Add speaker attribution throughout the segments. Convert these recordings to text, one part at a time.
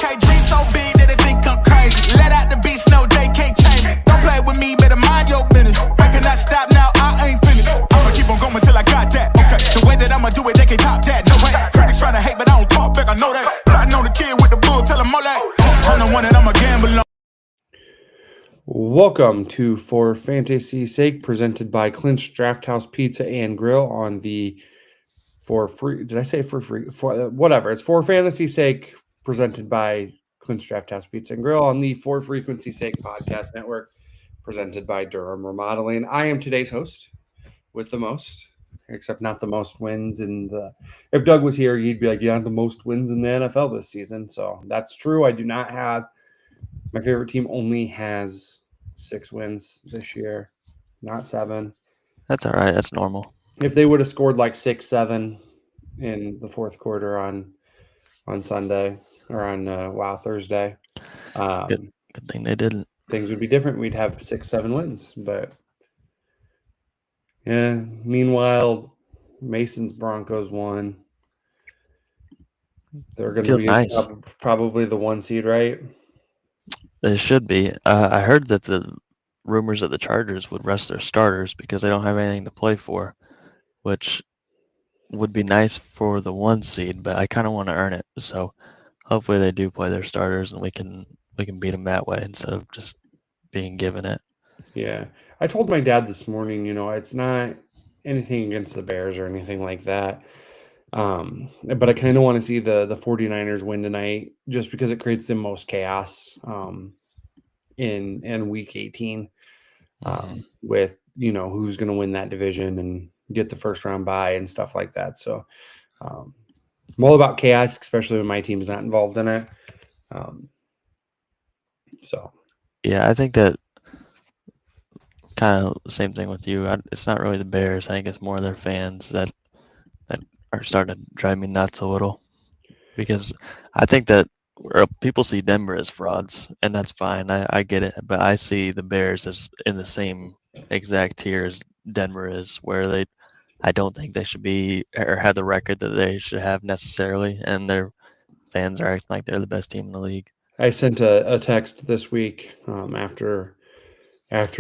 Speaker 1: KG so big that they think I'm crazy. Let out the beast, no, they can't change me. Don't play with me, better mind your business. I cannot stop now, I ain't finished. I'ma keep on going till I got that. Okay, the way that I'ma do it, they can't top that. No way. Critics trying to hate, but I don't talk back, I know that. Plotting on the kid with the bull, tell him all that. I'm the one that I'ma gamble on.
Speaker 2: Welcome to For Fantasy's Sake, presented by Clint's Draft House Pizza and Grill on the For Fantasy's Sake, presented by Clint's Draft House Pizza and Grill on the For Frequency's Sake podcast network, presented by Durham Remodeling. I am today's host with the most, except not the most wins in the. If Doug was here, he'd be like, "Yeah, the most wins in the NFL this season." So that's true. I do not have. My favorite team only has 6 wins this year, not 7.
Speaker 3: That's all right. That's normal.
Speaker 2: If they would have scored like 6-7 in the fourth quarter on Sunday or on Thursday,
Speaker 3: Good thing they didn't.
Speaker 2: Things would be different. We'd have 6-7 wins. But yeah, meanwhile, Mason's Broncos won. They're going to be
Speaker 3: nice.
Speaker 2: Probably the 1 seed, right?
Speaker 3: They should be. I heard that the rumors that the Chargers would rest their starters because they don't have anything to play for, which would be nice for the 1 seed, but I kind of want to earn it. So hopefully they do play their starters and we can beat them that way instead of just being given it.
Speaker 2: Yeah. I told my dad this morning, it's not anything against the Bears or anything like that. But I kind of want to see the 49ers win tonight just because it creates the most chaos in week 18 with, who's going to win that division and get the first round bye and stuff like that. So I'm all about chaos, especially when my team's not involved in it.
Speaker 3: Yeah, I think that kind of the same thing with you. It's not really the Bears. I think it's more their fans that are starting to drive me nuts a little, because I think that people see Denver as frauds, and that's fine. I get it, but I see the Bears as in the same exact tier as Denver is, where I don't think they should be or have the record that they should have necessarily, and their fans are acting like they're the best team in the league.
Speaker 2: I sent a text this week after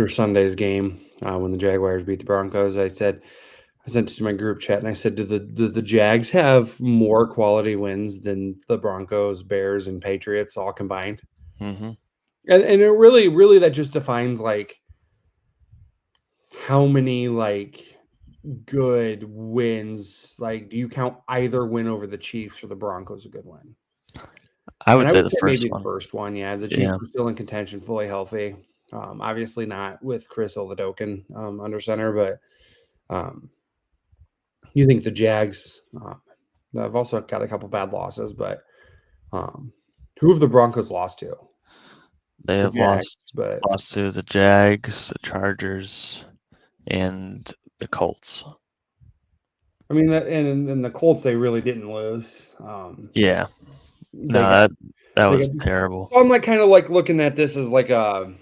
Speaker 2: Sunday's game when the Jaguars beat the Broncos. I sent it to my group chat, and I said, do the Jags have more quality wins than the Broncos, Bears, and Patriots all combined?
Speaker 3: Mm-hmm.
Speaker 2: And it really that just defines like how many like good wins. Like, do you count either win over the Chiefs or the Broncos a good win?
Speaker 3: I would say
Speaker 2: maybe
Speaker 3: the
Speaker 2: first one. Yeah, the Chiefs are still in contention, fully healthy. Obviously not with Chris Oladokun under center, but you think the Jags have also got a couple bad losses, but who have the Broncos lost to?
Speaker 3: They have lost to the Jags, the Chargers, and the Colts.
Speaker 2: I mean, and the Colts, they really didn't lose.
Speaker 3: Yeah. No, that was terrible.
Speaker 2: So I'm like kind of like looking at this as like a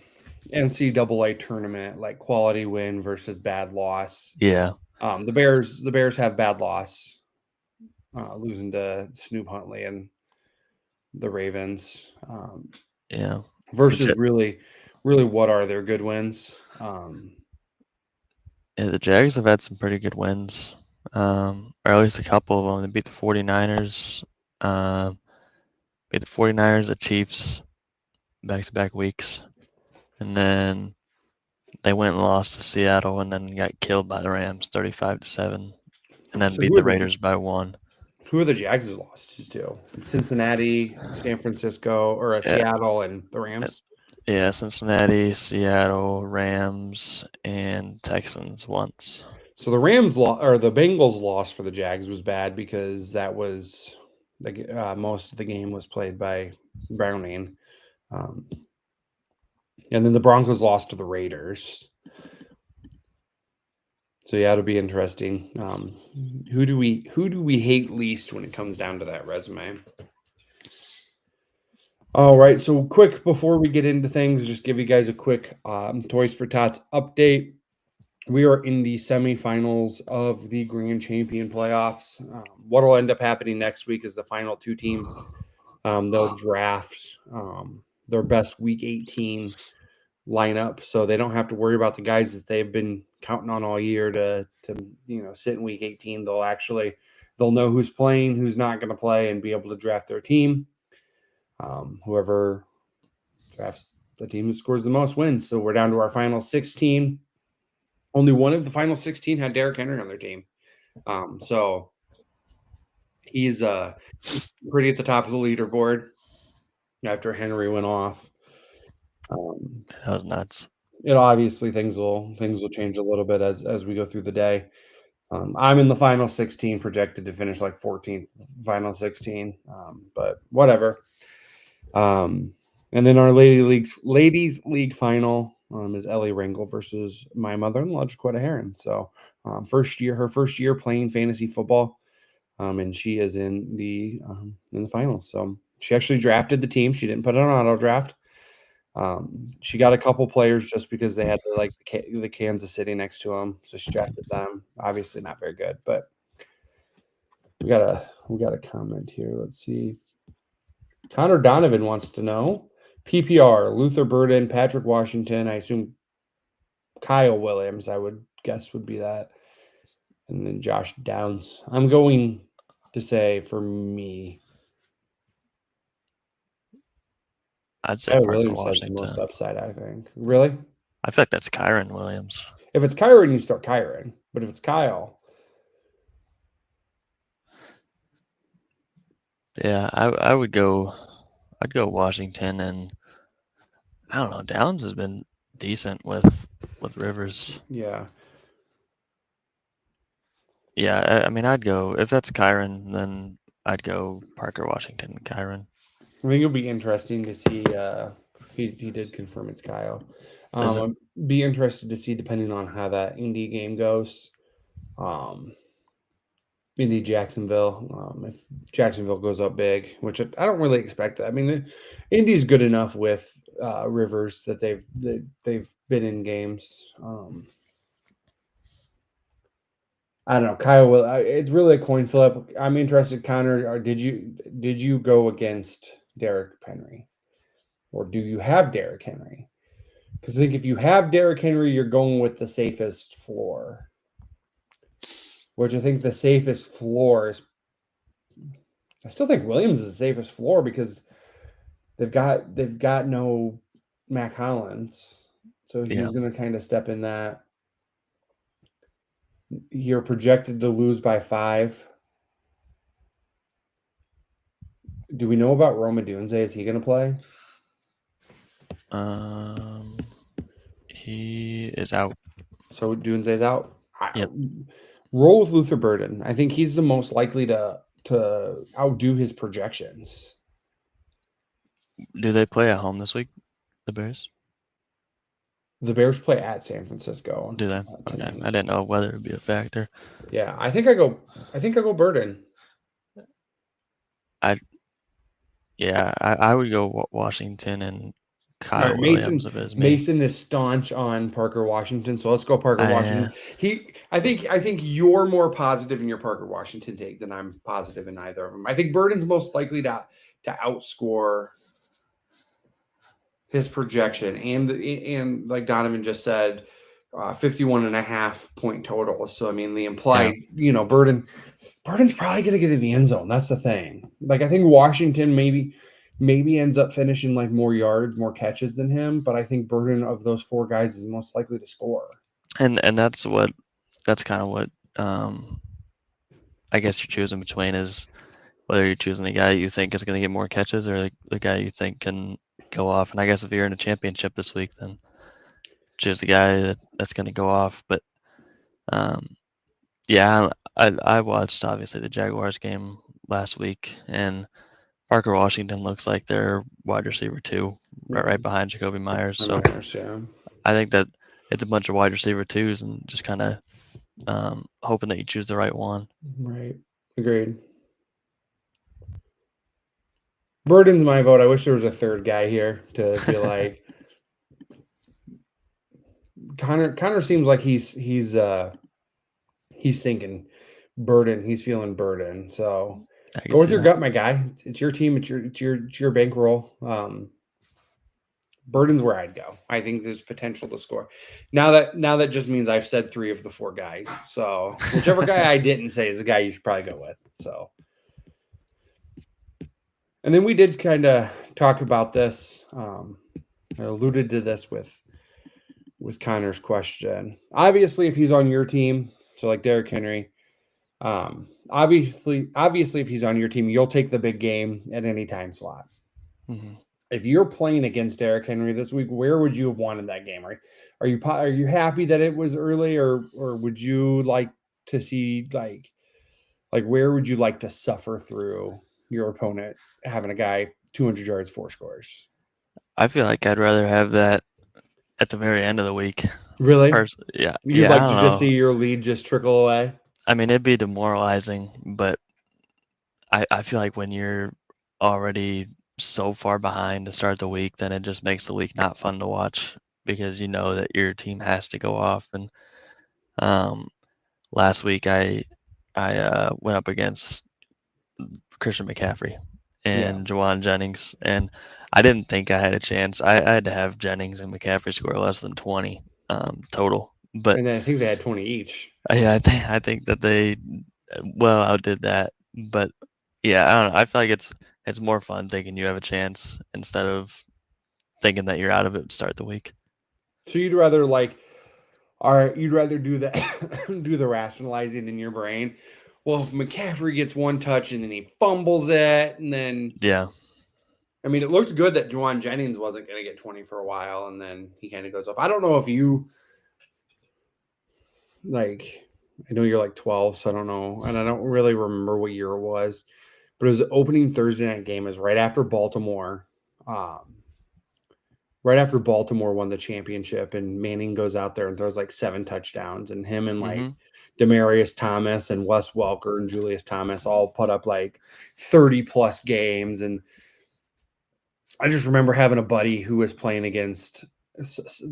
Speaker 2: NCAA tournament, like quality win versus bad loss.
Speaker 3: Yeah.
Speaker 2: The Bears have bad loss, losing to Snoop Huntley and the Ravens.
Speaker 3: Yeah.
Speaker 2: Versus really, what are their good wins?
Speaker 3: Yeah, the Jags have had some pretty good wins, or at least a couple of them. They beat the 49ers. The Chiefs, back-to-back weeks, and then they went and lost to Seattle, and then got killed by the Rams, 35-7, and then beat the Raiders by 1.
Speaker 2: Who are the Jags' losses to? Cincinnati, San Francisco, or Seattle, and the Rams.
Speaker 3: Yeah, Cincinnati, Seattle, Rams, and Texans once.
Speaker 2: So the Bengals loss for the Jags was bad because that was most of the game was played by Browning. And then the Broncos lost to the Raiders. So yeah, it'll be interesting. Who do we hate least when it comes down to that resume? All right, so quick before we get into things, just give you guys a quick Toys for Tots update. We are in the semifinals of the Grand Champion playoffs. What will end up happening next week is the final 2 teams They'll draft their best Week 18 lineup, so they don't have to worry about the guys that they've been counting on all year to sit in Week 18. They'll know who's playing, who's not going to play, and be able to draft their team. Whoever drafts the team who scores the most wins. So we're down to our final 16. Only one of the final 16 had Derrick Henry on their team. So he's pretty at the top of the leaderboard after Henry went off.
Speaker 3: That was nuts.
Speaker 2: Obviously things will change a little bit as we go through the day. I'm in the final 16, projected to finish like 14th, final 16, but whatever. And then our ladies league final is Ellie Ringel versus my mother-in-law, Jaquetta Heron. So her first year playing fantasy football, and she is in the finals. So she actually drafted the team. She didn't put it on auto draft. She got a couple players just because they had the Kansas City next to them, so she drafted them. Obviously, not very good, but we got a comment here. Let's see. Connor Donovan wants to know PPR: Luther Burden, Patrick Washington. I assume Kyle Williams. I would guess would be that, and then Josh Downs. I'm going to say for me,
Speaker 3: I'd say
Speaker 2: Kyle
Speaker 3: Parker
Speaker 2: Williams has
Speaker 3: Washington.
Speaker 2: the most upside. I think. Really?
Speaker 3: I feel like that's Kyron Williams.
Speaker 2: If it's Kyron, you start Kyron. But if it's Kyle,
Speaker 3: yeah, I would go. I'd go Washington, and I don't know. Downs has been decent with Rivers.
Speaker 2: yeah.
Speaker 3: Yeah, I mean, I'd go if that's Kyron, then I'd go Parker Washington, Kyron.
Speaker 2: I think it'll be interesting to see. He did confirm it's Kyle. I'd be interested to see, depending on how that Indy game goes. Indy Jacksonville. If Jacksonville goes up big, which I don't really expect. I mean, Indy's good enough with Rivers that they've been in games. I don't know, Kyle. It's really a coin flip. I'm interested, Connor. Did you go against Derrick Henry, or do you have Derrick Henry? Because I think if you have Derrick Henry, you're going with the safest floor. Which I think the safest floor is. I still think Williams is the safest floor because they've got no Mac Hollins, so he's going to kind of step in that. You're projected to lose by 5. Do we know about Roma Dunze? Is he going to play?
Speaker 3: He is out.
Speaker 2: So Dunze's out.
Speaker 3: Yep.
Speaker 2: Roll with Luther Burden. I think he's the most likely to outdo his projections.
Speaker 3: Do they play at home this week, the Bears?
Speaker 2: The Bears play at San Francisco.
Speaker 3: Do they? Okay. I didn't know whether it would be a factor.
Speaker 2: Yeah, I think I go Burden.
Speaker 3: I would go Washington and Kyle Williams if it was me.
Speaker 2: Mason is staunch on Parker Washington, so let's go Parker Washington. I think you're more positive in your Parker Washington take than I'm positive in either of them. I think Burden's most likely to outscore his projection, and like Donovan just said, 51.5 point total. So I mean, the implied, Burden's probably going to get in the end zone. That's the thing. Like I think Washington maybe ends up finishing like more yards, more catches than him, but I think Burden of those 4 guys is most likely to score.
Speaker 3: And that's kind of what I guess you're choosing between is whether you're choosing the guy you think is going to get more catches or the guy you think can go off. And I guess if you're in a championship this week, then choose the guy that's going to go off. But I watched obviously the Jaguars game last week, and Parker Washington looks like their wide receiver 2, right behind Jacoby Myers. So I think that it's a bunch of wide receiver 2s and just kind of hoping that you choose the right one.
Speaker 2: Right. Agreed. Burden's my vote. I wish there was a third guy here to be like Connor seems like he's thinking Burden. He's feeling Burden. So
Speaker 3: I can
Speaker 2: Go with
Speaker 3: see
Speaker 2: your
Speaker 3: that.
Speaker 2: gut, my guy. It's your team. It's your bankroll. Burden's where I'd go. I think there's potential to score. Now that just means I've said 3 of the 4 guys. So whichever guy I didn't say is the guy you should probably go with. So, and then we did kind of talk about this. I alluded to this with Connor's question. Obviously, if he's on your team, so like Derrick Henry, obviously, if he's on your team, you'll take the big game at any time slot.
Speaker 3: Mhm.
Speaker 2: If you're playing against Derrick Henry this week, where would you have wanted that game? Are you happy that it was early, or would you like to see like where would you like to suffer through your opponent having a guy 200 yards, 4 scores?
Speaker 3: I feel like I'd rather have that at the very end of the week.
Speaker 2: Really?
Speaker 3: Yeah,
Speaker 2: You'd
Speaker 3: yeah. I
Speaker 2: like
Speaker 3: don't
Speaker 2: to just
Speaker 3: know.
Speaker 2: see your lead just trickle away?
Speaker 3: I mean, it'd be demoralizing, but I feel like when you're already so far behind to start the week, then it just makes the week not fun to watch because you know that your team has to go off. And um, last week I went up against Christian McCaffrey
Speaker 2: Yeah.
Speaker 3: and Jawan Jennings, and I didn't think I had a chance. I had to have Jennings and McCaffrey score less than 20 total, but
Speaker 2: And then I think they had 20 each.
Speaker 3: yeah, I think that they well outdid that, but yeah, I don't know. I feel like it's more fun thinking you have a chance instead of thinking that you're out of it to start the week.
Speaker 2: So you'd rather all right, you'd rather do that, do the rationalizing in your brain. Well, if McCaffrey gets 1 touch and then he fumbles it, and then
Speaker 3: Yeah,
Speaker 2: I mean, it looked good that Juwan Jennings wasn't going to get 20 for a while, and then he kind of goes off. I don't know if you like. I know you're like 12, so I don't know, and I don't really remember what year it was, but it was the opening Thursday night game. Is right after Baltimore. Right after Baltimore won the championship, and Manning goes out there and throws like 7 touchdowns, and him and like
Speaker 3: hmm
Speaker 2: Demarius Thomas and Wes Welker and Julius Thomas all put up like 30 plus games. And I just remember having a buddy who was playing against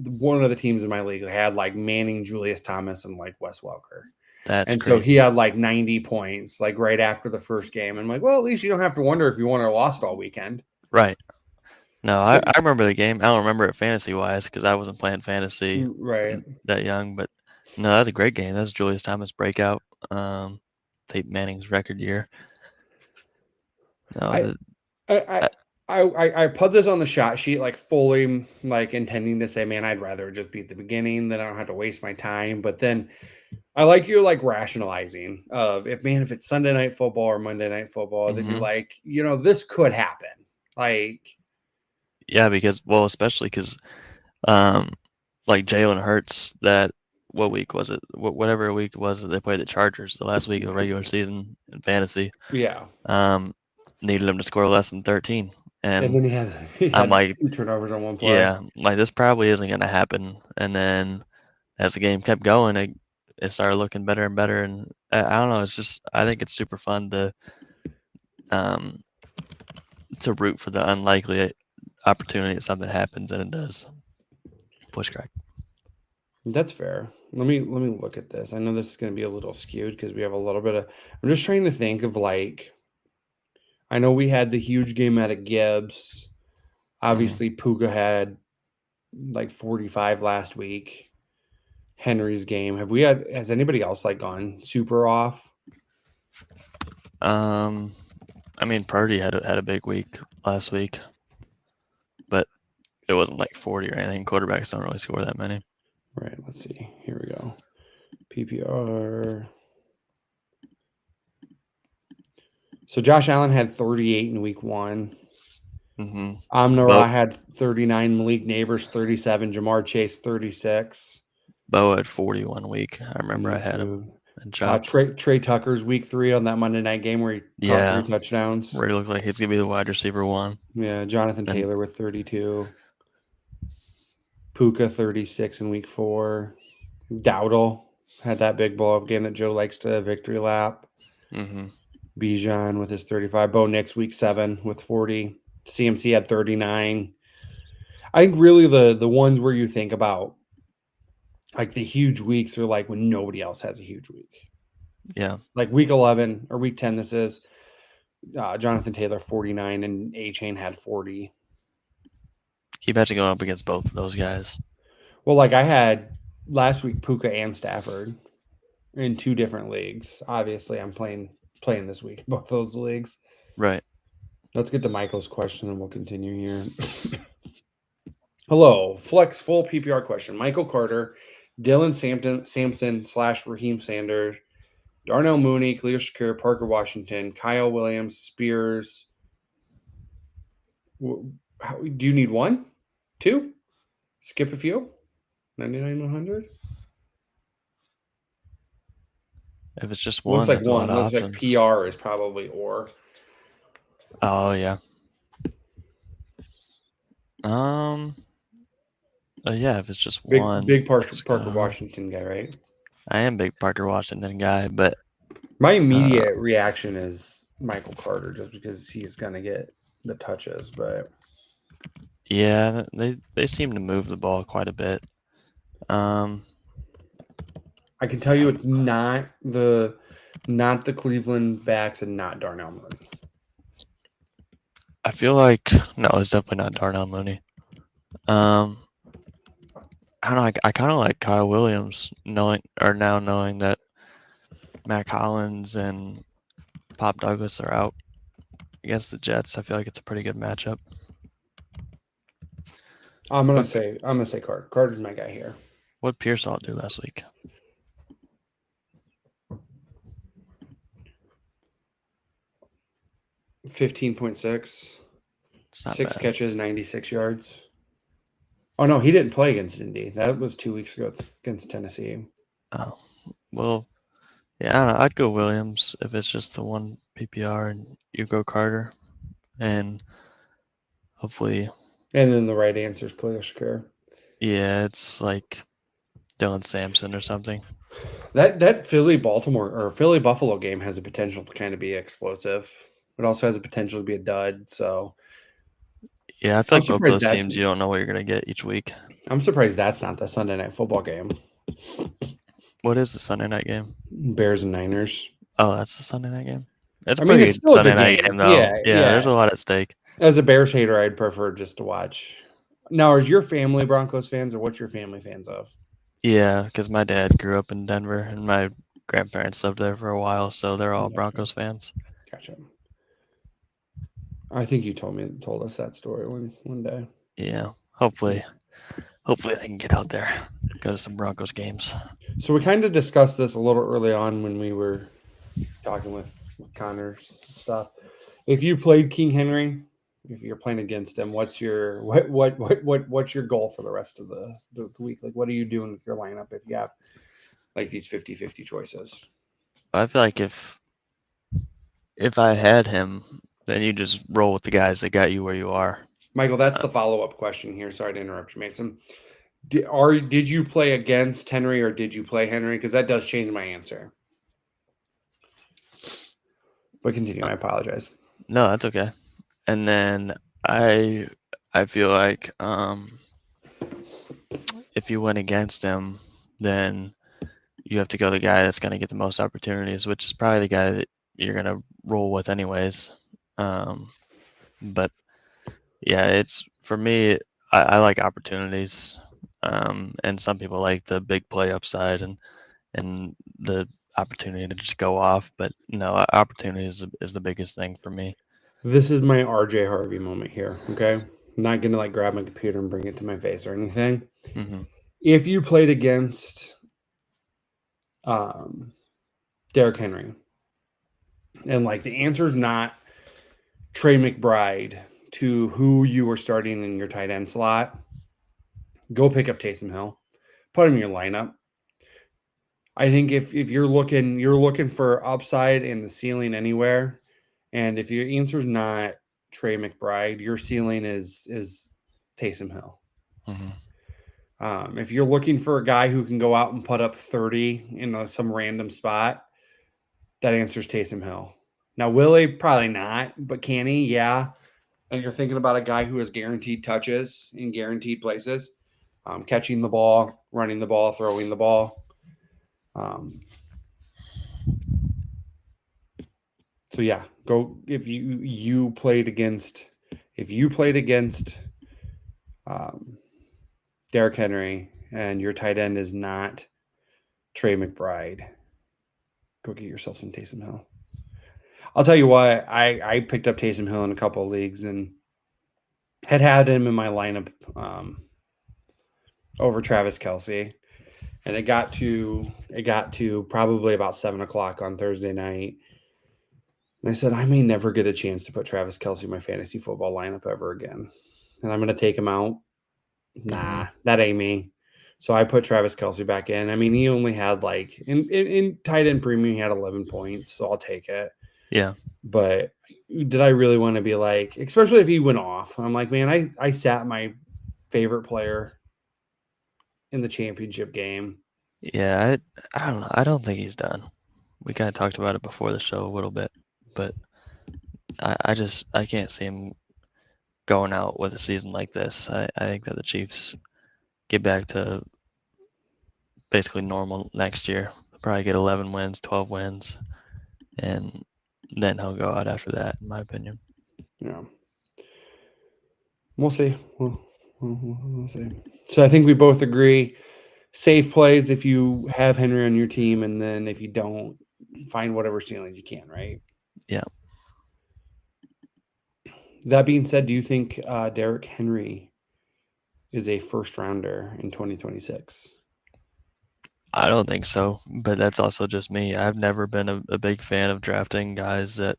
Speaker 2: one of the teams in my league that had like Manning, Julius Thomas, and like Wes Welker.
Speaker 3: that's
Speaker 2: And so he
Speaker 3: crazy.
Speaker 2: had like 90 points, like right after the first game. I'm like, well, at least you don't have to wonder if you won or lost all weekend.
Speaker 3: Right. No,
Speaker 2: So,
Speaker 3: I remember the game. I don't remember it fantasy wise because I wasn't playing fantasy
Speaker 2: right.
Speaker 3: that young, but no, that was a great game. That was Julius Thomas breakout. Tate Manning's record year. No,
Speaker 2: I, I, I put this on the shot sheet like fully like intending to say, man, I'd rather just be at the beginning, then I don't have to waste my time. But then I like your like rationalizing of if it's Sunday night football or Monday night football, then you're
Speaker 3: mhm.
Speaker 2: like, this could happen. Like,
Speaker 3: Yeah, because well, especially because like Jalen Hurts that what week was it? Whatever week was it they played the Chargers the last week of the regular season in fantasy.
Speaker 2: yeah.
Speaker 3: Needed him to score less than 13,
Speaker 2: And
Speaker 3: and
Speaker 2: then he
Speaker 3: I'm
Speaker 2: had
Speaker 3: like,
Speaker 2: 2 turnovers on one play.
Speaker 3: yeah, like this probably isn't gonna happen. And then as the game kept going, it started looking better and better. And I don't know, it's just I think it's super fun um to root for the unlikely opportunity that something happens and it does. Push crack.
Speaker 2: That's fair. Let me look at this. I know this is going to be a little skewed because we have a little bit of. I'm just trying to think of like. I know we had the huge game out of Gibbs. Obviously, Puka had like 45 last week. Henry's game. Has anybody else like gone super off?
Speaker 3: I mean, Purdy had a big week last week, but it wasn't like 40 or anything. Quarterbacks don't really score that many.
Speaker 2: Right. Let's see. Here we go. PPR. So Josh Allen had 38 in week 1.
Speaker 3: Mm-hmm.
Speaker 2: Amon-Ra had 39. Malik Neighbors 37. Jamar Chase 36.
Speaker 3: Bo had 41 week. I remember
Speaker 2: Me
Speaker 3: I had him
Speaker 2: too.
Speaker 3: in chop.
Speaker 2: Trey Tucker's week 3 on that Monday night game where he caught 3 touchdowns.
Speaker 3: Where he looked like he's gonna be the wide receiver 1.
Speaker 2: Yeah, Jonathan
Speaker 3: And
Speaker 2: Taylor with 32. Puka 36 in week 4. Dowdle had that big blow up game that Joe likes to victory lap.
Speaker 3: mm-hmm.
Speaker 2: Bijan with his 35. Bo Nix week 7 with 40. CMC had 39. I think really the ones where you think about like the huge weeks are like when nobody else has a huge week.
Speaker 3: Yeah.
Speaker 2: Like week 11 or week 10 this is. Jonathan Taylor 49, and A-Chain had 40.
Speaker 3: Keep imagine going up against both of those guys.
Speaker 2: Well, like I had last week, Puka and Stafford in 2 different leagues. Obviously, I'm playing this week, both those leagues.
Speaker 3: Right.
Speaker 2: Let's get to Michael's question and we'll continue here. Hello, Flex full PPR question. Michael Carter, Dylan Sampson / Raheem Sanders, Darnell Mooney, Khalil Shakir, Parker Washington, Kyle Williams, Spears. Do you need 1? 2? Skip a few? 99, 100?
Speaker 3: If it's just one,
Speaker 2: Looks like
Speaker 3: that's a lot
Speaker 2: 1.
Speaker 3: of
Speaker 2: Looks like
Speaker 3: options.
Speaker 2: PR is probably or.
Speaker 3: Oh yeah. Yeah, if it's just one.
Speaker 2: Big Parker Washington guy, right?
Speaker 3: I am big Parker Washington guy, but
Speaker 2: my immediate reaction is Michael Carter just because he's gonna get the touches, but
Speaker 3: yeah, they seem to move the ball quite a bit.
Speaker 2: I can tell you it's not the Cleveland backs and not Darnell Mooney.
Speaker 3: I feel like no, it's definitely not Darnell Mooney. I don't know. I kind of like Kyle Williams knowing that Matt Collins and Pop Douglas are out against the Jets. I feel like it's a pretty good matchup.
Speaker 2: I'm gonna say Carter. Carter's my guy here.
Speaker 3: What Pearsall do last week?
Speaker 2: 15.6. 6
Speaker 3: bad.
Speaker 2: catches, 96 yards. Oh no, he didn't play against Indy. That was 2 weeks ago. It's against Tennessee.
Speaker 3: Oh, well, yeah, I don't know. I'd go Williams if it's just the one PPR, and you go Carter, and hopefully.
Speaker 2: And then the right answer is Khalil Shakir.
Speaker 3: Yeah, it's like Dylan Sampson or something.
Speaker 2: That Philly Buffalo game has a potential to kind of be explosive. It also has a potential to be a dud. So
Speaker 3: yeah, I feel like both those teams, you don't know what you're gonna get each week.
Speaker 2: I'm surprised that's not the Sunday Night Football game.
Speaker 3: What is the Sunday night game?
Speaker 2: Bears and Niners.
Speaker 3: Oh, that's the Sunday night game. It's a
Speaker 2: pretty
Speaker 3: good Sunday night game, though. Yeah, there's a lot at stake.
Speaker 2: As a Bears hater, I'd prefer just to watch. Now, is your family Broncos fans, or what's your family fans of?
Speaker 3: Yeah, because my dad grew up in Denver, and my grandparents lived there for a while, so they're all Broncos fans.
Speaker 2: Gotcha. I think you told us that story one day.
Speaker 3: Yeah, hopefully I can get out there, go to some Broncos games.
Speaker 2: So we kind of discussed this a little early on when we were talking with Connor's stuff. If you played King Henry, if you're playing against him, what's your goal for the rest of the week? Like, what are you doing with your lineup if you have like these 50-50 choices?
Speaker 3: I feel like if I had him, then you just roll with the guys that got you where you are.
Speaker 2: Michael, that's the follow-up question here. Sorry to interrupt you, Mason. Did you play against Henry or did you play Henry? Because that does change my answer. But continue. I apologize.
Speaker 3: No, that's okay. And then I feel like if you went against him, then you have to go the guy that's going to get the most opportunities, which is probably the guy that you're going to roll with anyways. But yeah, it's for me, I like opportunities. And some people like the big play upside and the opportunity to just go off. But no, opportunity is the biggest thing for me.
Speaker 2: This is my RJ Harvey moment here. Okay. I'm not going to like grab my computer and bring it to my face or anything.
Speaker 3: Mm-hmm.
Speaker 2: If you played against Derrick Henry and like the answer is not Trey McBride to who you were starting in your tight end slot, go pick up Taysom Hill, put him in your lineup. I think if you're looking for upside in the ceiling anywhere, and if your answer is not Trey McBride, your ceiling is Taysom Hill.
Speaker 3: Mm-hmm.
Speaker 2: If you're looking for a guy who can go out and put up 30 in some random spot, that answer is Taysom Hill. Now, will he? Probably not, but can he? Yeah. And you're thinking about a guy who has guaranteed touches in guaranteed places, catching the ball, running the ball, throwing the ball. So yeah, go if you played against Derrick Henry and your tight end is not Trey McBride, go get yourself some Taysom Hill. I'll tell you what, I picked up Taysom Hill in a couple of leagues and had him in my lineup over Travis Kelce. And it got to probably about 7:00 on Thursday night. And I said, I may never get a chance to put Travis Kelce in my fantasy football lineup ever again. And I'm going to take him out. Nah, that ain't me. So I put Travis Kelce back in. I mean, he only had like in tight end premium, he had 11 points. So I'll take it.
Speaker 3: Yeah.
Speaker 2: But did I really want to be like, especially if he went off? I'm like, man, I sat my favorite player in the championship game.
Speaker 3: Yeah, I don't know. I don't think he's done. We kind of talked about it before the show a little bit, but I can't see him going out with a season like this. I think that the Chiefs get back to basically normal next year. They'll probably get 11 wins, 12 wins, and then he'll go out after that, in my opinion.
Speaker 2: Yeah. We'll see. We'll see. So I think we both agree safe plays if you have Henry on your team, and then if you don't, find whatever ceilings you can, right?
Speaker 3: Yeah.
Speaker 2: That being said, do you think Derrick Henry is a first rounder in 2026?
Speaker 3: I don't think so, but that's also just me. I've never been a big fan of drafting guys that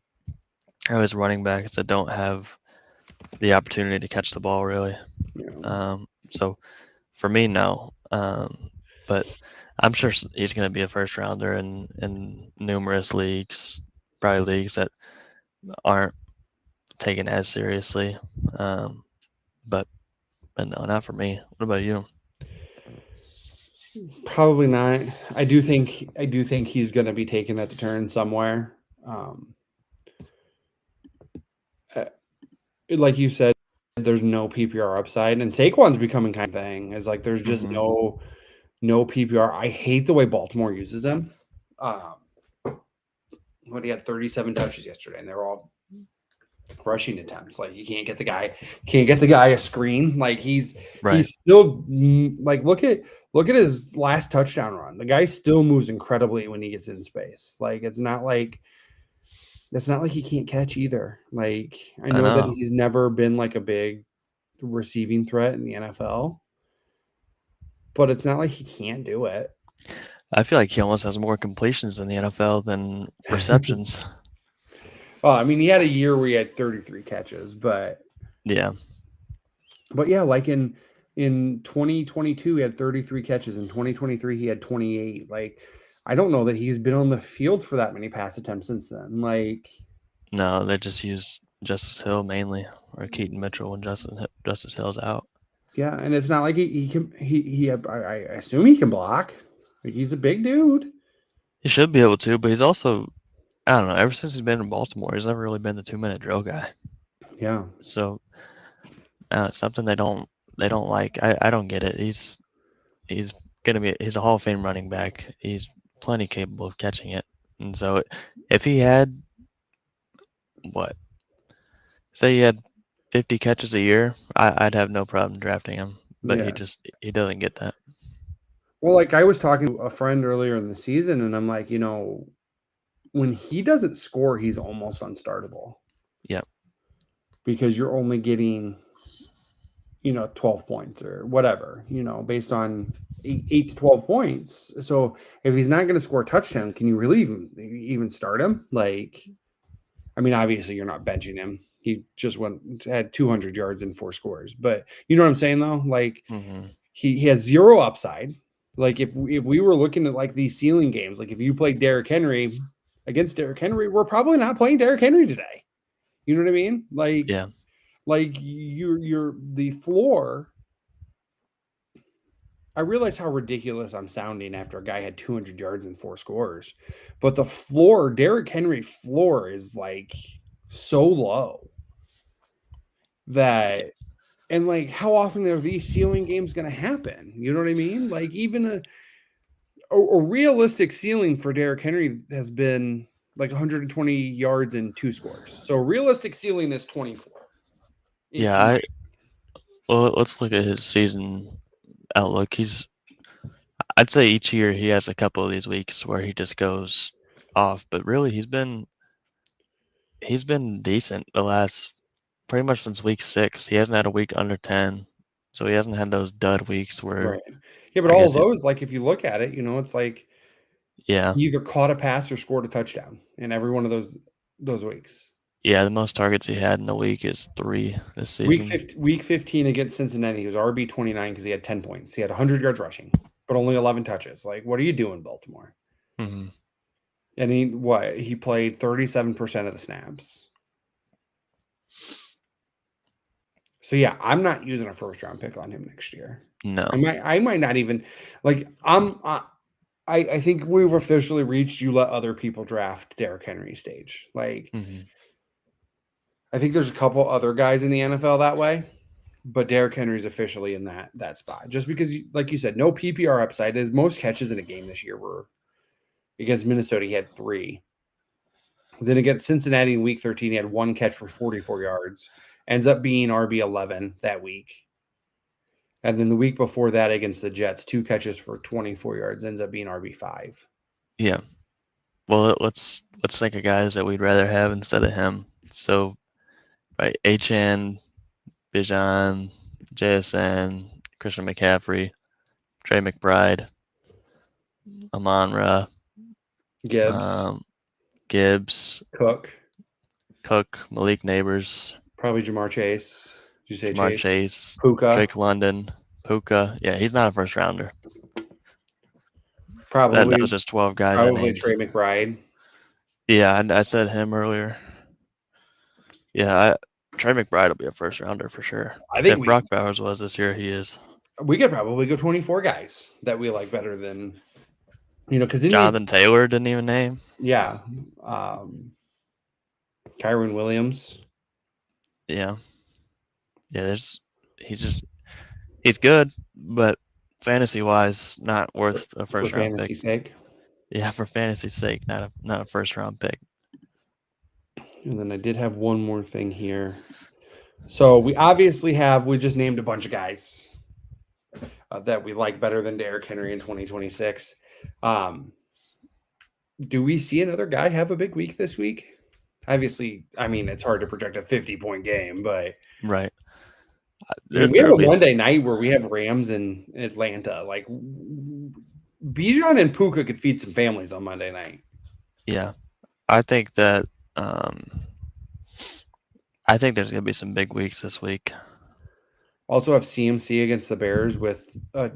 Speaker 3: are always running backs that don't have the opportunity to catch the ball, really.
Speaker 2: Yeah.
Speaker 3: So for me, no. But I'm sure he's going to be a first rounder in numerous leagues, probably leagues that aren't taken as seriously. But no, not for me. What about you?
Speaker 2: Probably not. I do think he's going to be taken at the turn somewhere. Like you said, there's no PPR upside, and Saquon's becoming kind of thing. Is like there's just no PPR. I hate the way Baltimore uses him. But he had 37 touches yesterday, and they're all rushing attempts. Like you can't get the guy a screen. Like he's still like look at his last touchdown run. The guy still moves incredibly when he gets in space. Like it's not like he can't catch either. Like I know that he's never been like a big receiving threat in the NFL, but it's not like he can't do it.
Speaker 3: I feel like he almost has more completions in the NFL than receptions.
Speaker 2: Well, I mean, he had a year where he had 33 catches, but yeah, like in 2022 he had 33 catches. In 2023 he had 28. Like, I don't know that he's been on the field for that many pass attempts since then. Like,
Speaker 3: no, they just use Justice Hill mainly, or Keaton Mitchell when Justice Hill's out.
Speaker 2: Yeah, and it's not like he can. I assume he can block. Like, he's a big dude.
Speaker 3: He should be able to, but he's also, I don't know. Ever since he's been in Baltimore, he's never really been the 2-minute drill guy.
Speaker 2: Yeah.
Speaker 3: So something they don't like. I don't get it. He's a Hall of Fame running back. He's plenty capable of catching it. And so if he had say he had 50 catches a year, I'd have no problem drafting him. But he doesn't get that.
Speaker 2: Well, like I was talking to a friend earlier in the season, and I'm like, when he doesn't score, he's almost unstartable.
Speaker 3: Yep.
Speaker 2: Because you're only getting, 12 points or whatever, based on 8 to 12 points. So if he's not going to score a touchdown, can you really even start him? Like, I mean, obviously you're not benching him. He just had 200 yards and 4 scores. But you know what I'm saying, though? Like, he has zero upside. Like, if we were looking at, like, these ceiling games, like, if you played Derrick Henry against Derrick Henry, we're probably not playing Derrick Henry today. You know what I mean? Like,
Speaker 3: yeah.
Speaker 2: Like, you're the floor. I realize how ridiculous I'm sounding after a guy had 200 yards and 4 scores. But the floor, Derrick Henry floor is, like, so low that – and, like, how often are these ceiling games going to happen? You know what I mean? Like, even a realistic ceiling for Derrick Henry has been like 120 yards and 2 scores. So realistic ceiling is 24.
Speaker 3: Yeah, well, let's look at his season outlook. I'd say each year he has a couple of these weeks where he just goes off, but really he's been decent the last pretty much since week 6. He hasn't had a week under 10, so he hasn't had those dud weeks where
Speaker 2: Right. Yeah, but
Speaker 3: I
Speaker 2: all
Speaker 3: guess
Speaker 2: of those, like if you look at it, it's like
Speaker 3: yeah,
Speaker 2: he either caught a pass or scored a touchdown in every one of those weeks.
Speaker 3: yeah. The most targets he had in the week is 3 this season.
Speaker 2: Week 15 against Cincinnati, he was RB 29 because he had 10 points. He had 100 yards rushing, but only 11 touches. Like, what are you doing, Baltimore?
Speaker 3: Mm-hmm.
Speaker 2: And he played 37% of the snaps. So yeah, I'm not using a first round pick on him next year.
Speaker 3: No,
Speaker 2: I might not even like. I think we've officially reached you let other people draft Derrick Henry stage. Like,
Speaker 3: mm-hmm.
Speaker 2: I think there's a couple other guys in the NFL that way, but Derrick Henry's officially in that spot. Just because, like you said, no PPR upside. His most catches in a game this year were against Minnesota. He had 3. Then against Cincinnati in Week 13, he had 1 catch for 44 yards. Ends up being RB 11 that week. And then the week before that against the Jets, 2 catches for 24 yards. Ends up being RB 5.
Speaker 3: Yeah. Well, let's think of guys that we'd rather have instead of him. So, right, Achane, Bijan, JSN, Christian McCaffrey, Trey McBride, Amon-Ra,
Speaker 2: Gibbs,
Speaker 3: Cook, Malik Neighbors,
Speaker 2: probably Jamar Chase. Did you say
Speaker 3: Jamar Chase,
Speaker 2: Puka,
Speaker 3: Drake London, Puka. Yeah, he's not a first rounder.
Speaker 2: Probably
Speaker 3: that was just 12 guys.
Speaker 2: Probably Trey McBride.
Speaker 3: Yeah, I said him earlier. Yeah, Trey McBride will be a first rounder for sure.
Speaker 2: I think
Speaker 3: if Brock Bowers was this year, he is.
Speaker 2: We could probably go 24 guys that we like better than, because
Speaker 3: Jonathan Taylor didn't even name.
Speaker 2: Yeah, Kyron Williams.
Speaker 3: Yeah. He's good, but fantasy wise, not worth a first round pick.
Speaker 2: For fantasy sake.
Speaker 3: Yeah, for fantasy's sake, not a first round pick.
Speaker 2: And then I did have one more thing here. So we obviously we just named a bunch of guys that we like better than Derrick Henry in 2026. Do we see another guy have a big week this week? Obviously, I mean, it's hard to project a 50-point game, but
Speaker 3: right.
Speaker 2: We have a Monday night where we have Rams in Atlanta. Like, Bijan and Puka could feed some families on Monday night.
Speaker 3: Yeah, I think that I think there's going to be some big weeks this week.
Speaker 2: Also have CMC against the Bears with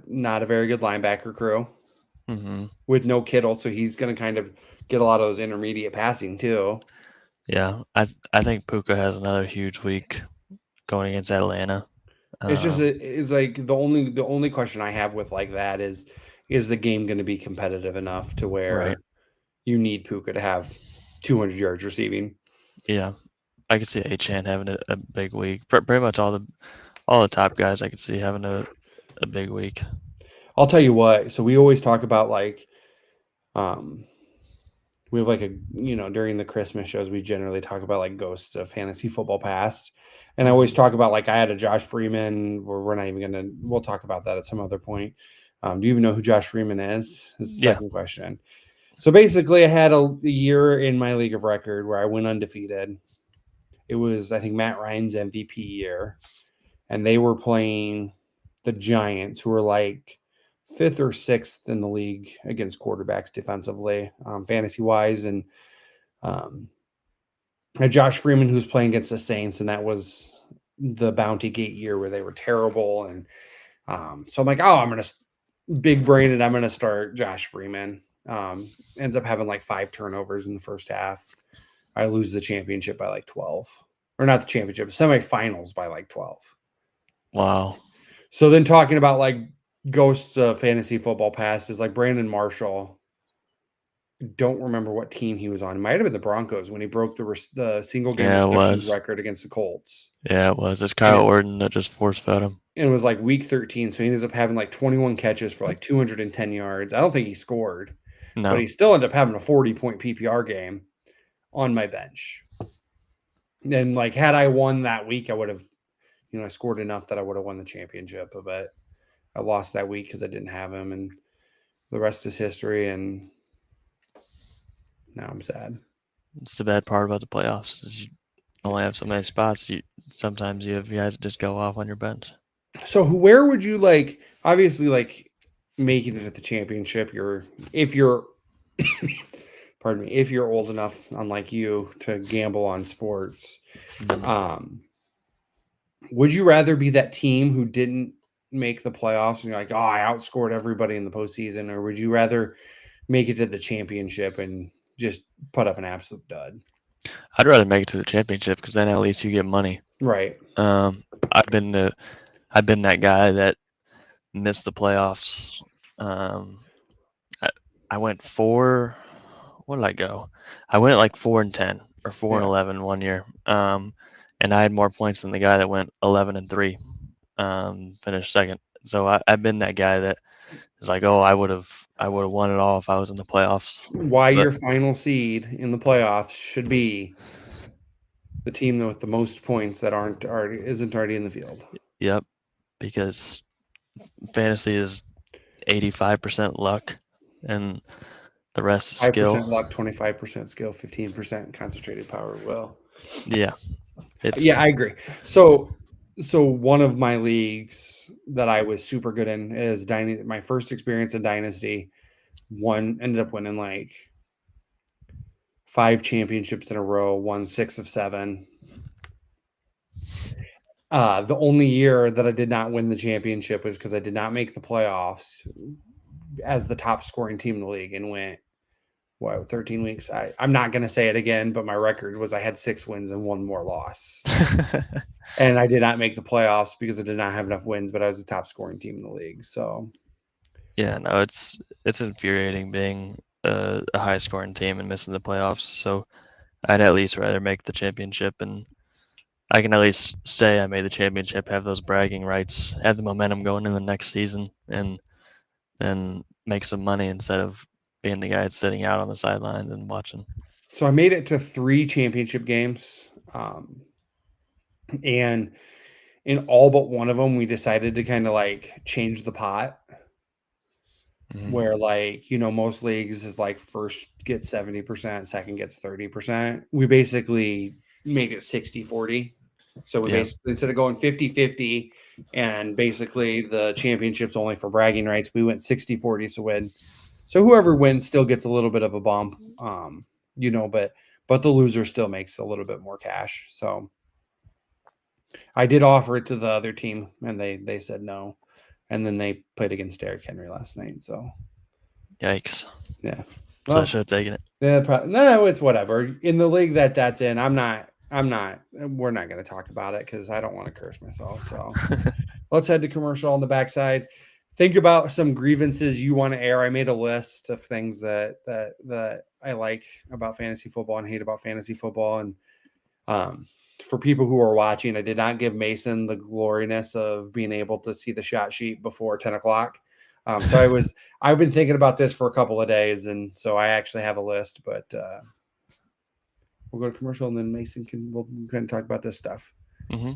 Speaker 2: not a very good linebacker crew.
Speaker 3: Mm-hmm.
Speaker 2: With no Kittle, so he's going to kind of get a lot of those intermediate passing too.
Speaker 3: Yeah, I think Puka has another huge week going against Atlanta.
Speaker 2: It's like the only question I have with like that is the game going to be competitive enough to where you need Puka to have 200 yards receiving?
Speaker 3: Yeah, I could see Achane having a big week. Pretty much all the top guys I could see having a big week.
Speaker 2: I'll tell you what. So we always talk about like, we have like during the Christmas shows, we generally talk about like ghosts of fantasy football past. And I always talk about like, I had a Josh Freeman, where we're not even we'll talk about that at some other point. Do you even know who Josh Freeman is? This is the second question. So basically I had a year in my league of record where I went undefeated. It was, I think, Matt Ryan's MVP year, and they were playing the Giants, who were like 5th or 6th in the league against quarterbacks defensively, fantasy wise. And Josh Freeman, who's playing against the Saints, and that was the Bounty Gate year where they were terrible. And so I'm like, I'm going to big brain it. I'm going to start Josh Freeman. Ends up having like 5 turnovers in the first half. I lose the championship by like 12, or not the championship, semifinals by like 12.
Speaker 3: Wow.
Speaker 2: So then talking about like ghosts of fantasy football past is like Brandon Marshall. Don't remember what team he was on. It might have been the Broncos when he broke the single game receptions record against the Colts.
Speaker 3: Yeah, it was. It's Kyle Orton that just force fed him.
Speaker 2: And it was like week 13. So he ends up having like 21 catches for like 210 yards. I don't think he scored, but he still ended up having a 40-point PPR game. on my bench. And like, had I won that week, I would have, I scored enough that I would have won the championship. But I lost that week because I didn't have him, and the rest is history. And now I'm sad.
Speaker 3: It's the bad part about the playoffs is you only have so many spots. Sometimes you have guys that just go off on your bench.
Speaker 2: So where would you like? Obviously, like making it at the championship. If you're pardon me, if you're old enough, unlike you, to gamble on sports, would you rather be that team who didn't make the playoffs and you're like, oh, I outscored everybody in the postseason, or would you rather make it to the championship and just put up an absolute dud?
Speaker 3: I'd rather make it to the championship because then at least you get money.
Speaker 2: Right.
Speaker 3: I've been that guy that missed the playoffs. I went 4. What did I go? I went like 4-10 or 4-11 one year. And I had more points than the guy that went 11-3, finished second. So I've been that guy that is like, oh, I would have won it all if I was in the playoffs.
Speaker 2: Your final seed in the playoffs should be the team with the most points that isn't already in the field.
Speaker 3: Yep, because fantasy is 85% luck, and the rest is skill.
Speaker 2: 5% luck, 25% skill, 15% concentrated power of will.
Speaker 3: Yeah.
Speaker 2: I agree. So one of my leagues that I was super good in is my first experience in Dynasty. Ended up winning like 5 championships in a row, won 6 of 7. The only year that I did not win the championship was because I did not make the playoffs as the top scoring team in the league and went 13 weeks. I'm not going to say it again, but my record was I had 6 wins and 1 more loss. And I did not make the playoffs because I did not have enough wins, but I was the top scoring team in the league. So
Speaker 3: yeah, no, it's infuriating being a high scoring team and missing the playoffs. So I'd at least rather make the championship, and I can at least say I made the championship, have those bragging rights, have the momentum going in the next season, and then make some money instead of being the guy that's sitting out on the sidelines and watching.
Speaker 2: So I made it to 3 championship games. And in all but one of them, we decided to kind of like change the pot. Where like, most leagues is like first gets 70%, second gets 30%. We basically made it 60-40. So we basically, instead of going 50-50 and basically the championship's only for bragging rights, we went 60-40 to win. So whoever wins still gets a little bit of a bump, but the loser still makes a little bit more cash. So I did offer it to the other team, and they said no. And then they played against Derrick Henry last night. So,
Speaker 3: yikes!
Speaker 2: Yeah,
Speaker 3: so I should have taken it.
Speaker 2: Yeah, no, it's whatever. In the league that's in, I'm not. We're not going to talk about it because I don't want to curse myself. So, let's head to commercial on the backside. Think about some grievances you want to air. I made a list of things that I like about fantasy football and hate about fantasy football. And for people who are watching, I did not give Mason the gloriness of being able to see the shot sheet before 10 o'clock. So I've been thinking about this for a couple of days. And so I actually have a list, but we'll go to commercial and then Mason we'll kind of talk about this stuff.
Speaker 3: Mm-hmm.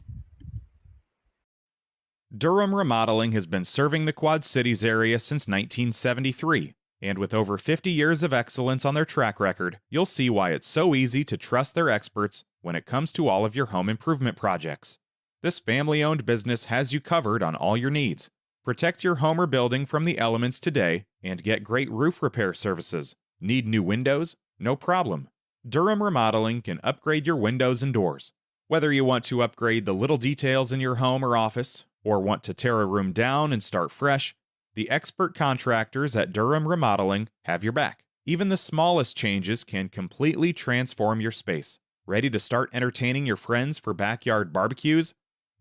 Speaker 4: Durham Remodeling has been serving the Quad Cities area since 1973. And with over 50 years of excellence on their track record, you'll see why it's so easy to trust their experts when it comes to all of your home improvement projects. This family-owned business has you covered on all your needs. Protect your home or building from the elements today and get great roof repair services. Need new windows? No problem. Durham Remodeling can upgrade your windows and doors. Whether you want to upgrade the little details in your home or office, or want to tear a room down and start fresh, the expert contractors at Durham Remodeling have your back. Even the smallest changes can completely transform your space. Ready to start entertaining your friends for backyard barbecues?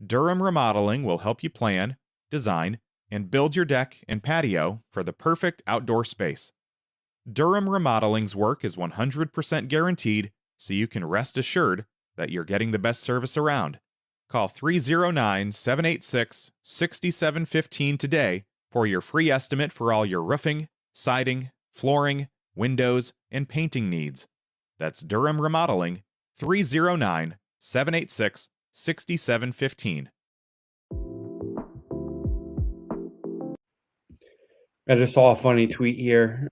Speaker 4: Durham Remodeling will help you plan, design, and build your deck and patio for the perfect outdoor space. Durham Remodeling's work is 100% guaranteed, so you can rest assured that you're getting the best service around. Call 309-786-6715 today for your free estimate for all your roofing, siding, flooring, windows, and painting needs. That's Durham Remodeling, 309-786-6715.
Speaker 2: I just saw a funny tweet here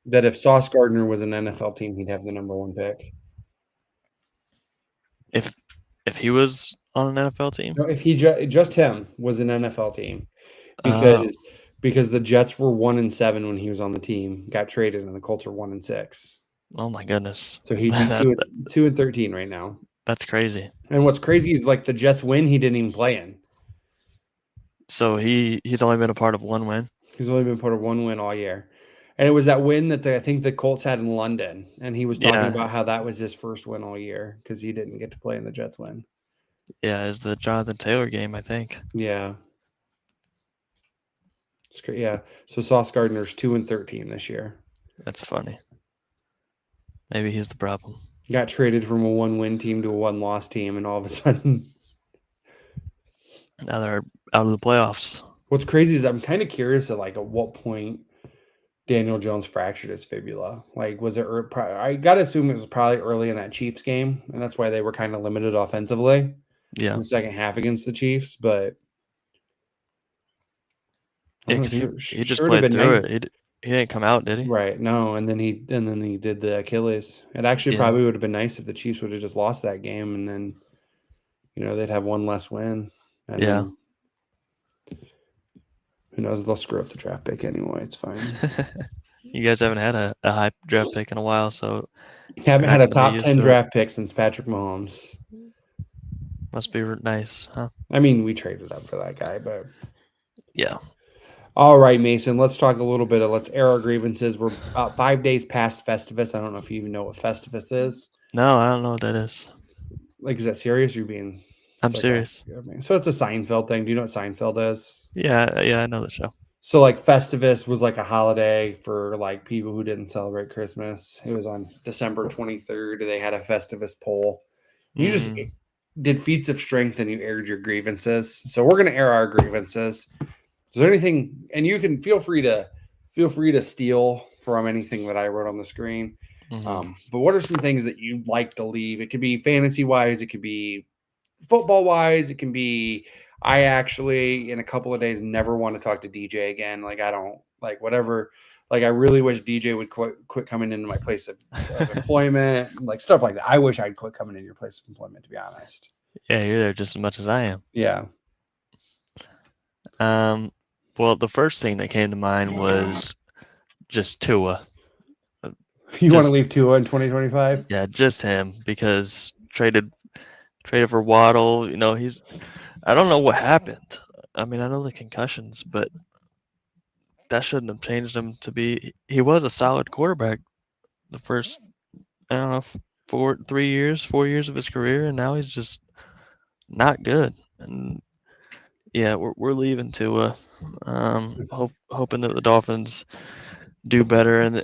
Speaker 2: that if Sauce Gardner was an NFL team, he'd have the number 1 pick.
Speaker 3: If he was on an NFL team,
Speaker 2: No, if he just him was an NFL team,
Speaker 3: Oh.
Speaker 2: because the Jets were 1-7 when he was on the team, got traded, and the Colts are 1-6.
Speaker 3: Oh my goodness.
Speaker 2: So he'd be 2-13 right now.
Speaker 3: That's crazy.
Speaker 2: And what's crazy is like the Jets win, he didn't even play in.
Speaker 3: So he's only been a part of one win.
Speaker 2: He's only been part of 1 win all year. And it was that win that I think the Colts had in London. And he was talking about how that was his first win all year because he didn't get to play in the Jets win.
Speaker 3: Yeah, it's the Jonathan Taylor game, I think.
Speaker 2: Yeah. It's great. Yeah. So Sauce Gardner's 2-13 this year.
Speaker 3: That's funny. Maybe he's the problem.
Speaker 2: He got traded from a 1-win team to a 1-loss team, and all of a sudden,
Speaker 3: now they're out of the playoffs.
Speaker 2: What's crazy is I'm kind of curious at what point Daniel Jones fractured his fibula. Like, was it? I gotta assume it was probably early in that Chiefs game, and that's why they were kind of limited offensively.
Speaker 3: Yeah,
Speaker 2: in the second half against the Chiefs, but
Speaker 3: he just played through it. He didn't come out, did he?
Speaker 2: Right. No, and then he did the Achilles. It actually probably would have been nice if the Chiefs would have just lost that game, and then they'd have one less win. And then, who knows? They'll screw up the draft pick anyway. It's fine.
Speaker 3: You guys haven't had a high draft pick in a while, so
Speaker 2: haven't had a top 10 draft pick since Patrick Mahomes.
Speaker 3: Must be nice, huh?
Speaker 2: I mean, we traded up for that guy, but
Speaker 3: yeah.
Speaker 2: All right, Mason, let's talk a little bit let's air our grievances. We're about 5 days past Festivus. I don't know if you even know what Festivus is.
Speaker 3: No, I don't know what that is.
Speaker 2: Like, is that serious? You're being...
Speaker 3: I'm serious.
Speaker 2: So it's a Seinfeld thing. Do you know what Seinfeld is?
Speaker 3: Yeah, I know the show.
Speaker 2: So like Festivus was like a holiday for like people who didn't celebrate Christmas. It was on December 23rd. They had a Festivus poll. You just did feats of strength and you aired your grievances. So we're going to air our grievances. Is there anything, and you can feel free to steal from anything that I wrote on the screen. But what are some things that you'd like to leave? It could be fantasy wise. It could be football wise. It can be, I actually, in a couple of days, never want to talk to DJ again. Like, I don't like whatever. Like, I really wish DJ would quit coming into my place of employment, like stuff like that. I wish I'd quit coming into your place of employment, to be honest.
Speaker 3: Yeah, you're there just as much as I am.
Speaker 2: Yeah.
Speaker 3: Well, the first thing that came to mind was just Tua.
Speaker 2: You want to leave Tua in 2025?
Speaker 3: Yeah, just him, because traded for Waddle. I don't know what happened. I mean, I know the concussions, but that shouldn't have changed him to be. He was a solid quarterback the first, I don't know, 4 years of his career, and now he's just not good. And yeah, we're leaving Tua. Hoping that the Dolphins do better in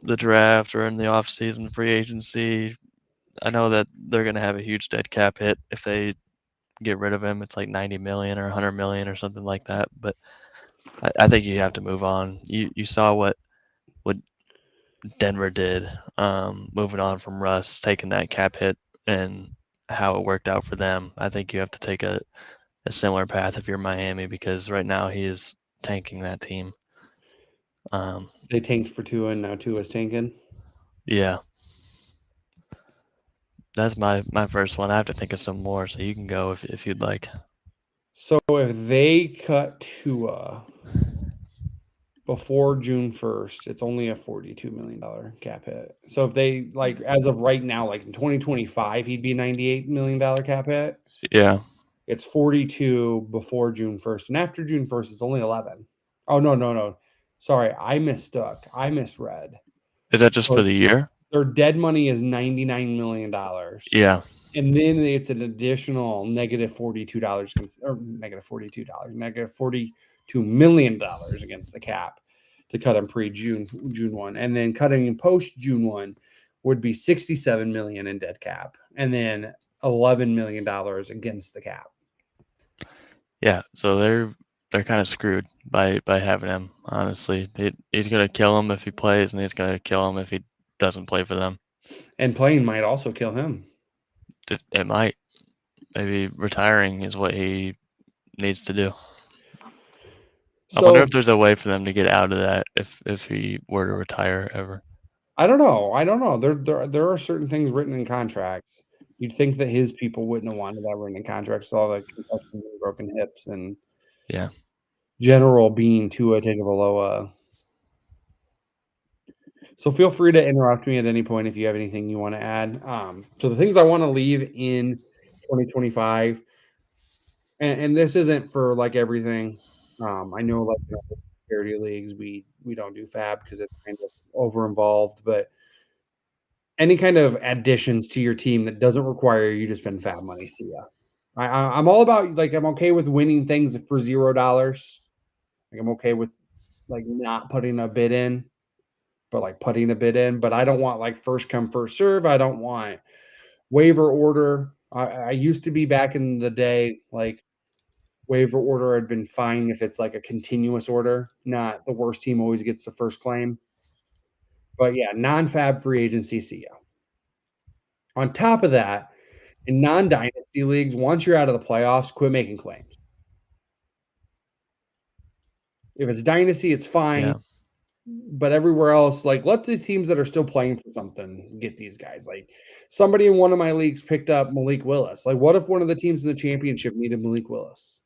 Speaker 3: the draft or in the offseason free agency. I know that they're going to have a huge dead cap hit if they get rid of him. It's like 90 million or 100 million or something like that. But I think you have to move on. You saw what Denver did, moving on from Russ, taking that cap hit, and how it worked out for them. I think you have to take a similar path if you're Miami, because right now he is tanking that team.
Speaker 2: They tanked for Tua, and now Tua's tanking.
Speaker 3: Yeah. That's my first one. I have to think of some more, so you can go if you'd like.
Speaker 2: So if they cut Tua before June 1st, it's only a $42 million cap hit. So if they, like, as of right now, like in 2025, he'd be $98 million cap hit.
Speaker 3: Yeah.
Speaker 2: It's 42 before June 1st. And after June 1st, it's only 11. Oh, no. Sorry, I mistook. I misread.
Speaker 3: Is that just for the year?
Speaker 2: Their dead money is $99 million.
Speaker 3: Yeah.
Speaker 2: And then it's an additional negative $42 $42 million against the cap to cut him pre-June 1. And then cutting him post-June 1 would be $67 million in dead cap. And then $11 million against the cap.
Speaker 3: Yeah, so they're kind of screwed by having him, honestly. He's going to kill him if he plays, and he's going to kill him if he doesn't play for them.
Speaker 2: And playing might also kill him.
Speaker 3: It might. Maybe retiring is what he needs to do. I wonder
Speaker 2: So
Speaker 3: if there's a way for them to get out of that if he were to retire ever.
Speaker 2: I don't know. There are certain things written in contracts. You'd think that his people wouldn't have wanted that written in contracts, with all the concussions and broken hips and
Speaker 3: Yeah.
Speaker 2: general being Tua Tagovailoa. So feel free to interrupt me at any point if you have anything you want to add. So the things I want to leave in 2025, and this isn't for like everything. I know like charity leagues we don't do fab because it's kind of over involved, but any kind of additions to your team that doesn't require you to spend fab money. See ya. I'm all about like I'm okay with winning things for $0. Like I'm okay with like not putting a bid in, but like putting a bid in. But I don't want like first come first serve. I don't want waiver order. I used to be back in the day like waiver order had been fine if it's like a continuous order, not the worst team always gets the first claim. But yeah, non-fab free agency, see ya. On top of that, in non-dynasty leagues, once you're out of the playoffs, quit making claims. If it's dynasty, it's fine.
Speaker 3: Yeah.
Speaker 2: But everywhere else, like let the teams that are still playing for something get these guys. Like somebody in one of my leagues picked up Malik Willis. Like, what if one of the teams in the championship needed Malik Willis?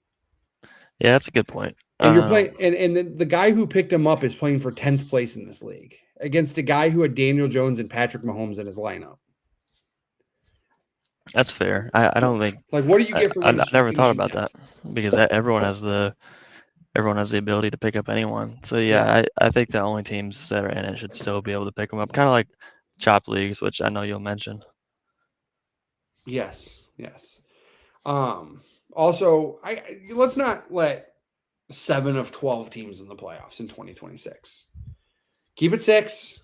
Speaker 3: Yeah, that's a good point.
Speaker 2: And you're playing, and the guy who picked him up is playing for 10th place in this league against a guy who had Daniel Jones and Patrick Mahomes in his lineup.
Speaker 3: That's fair. I don't think
Speaker 2: Like, what do you get for?
Speaker 3: I never thought about that because everyone has the ability to pick up anyone. So yeah, I think the only teams that are in it should still be able to pick them up, kind of like chop leagues, which I know you'll mention.
Speaker 2: Yes. Also, let's not let 7 of 12 teams in the playoffs in 2026. Keep it 6.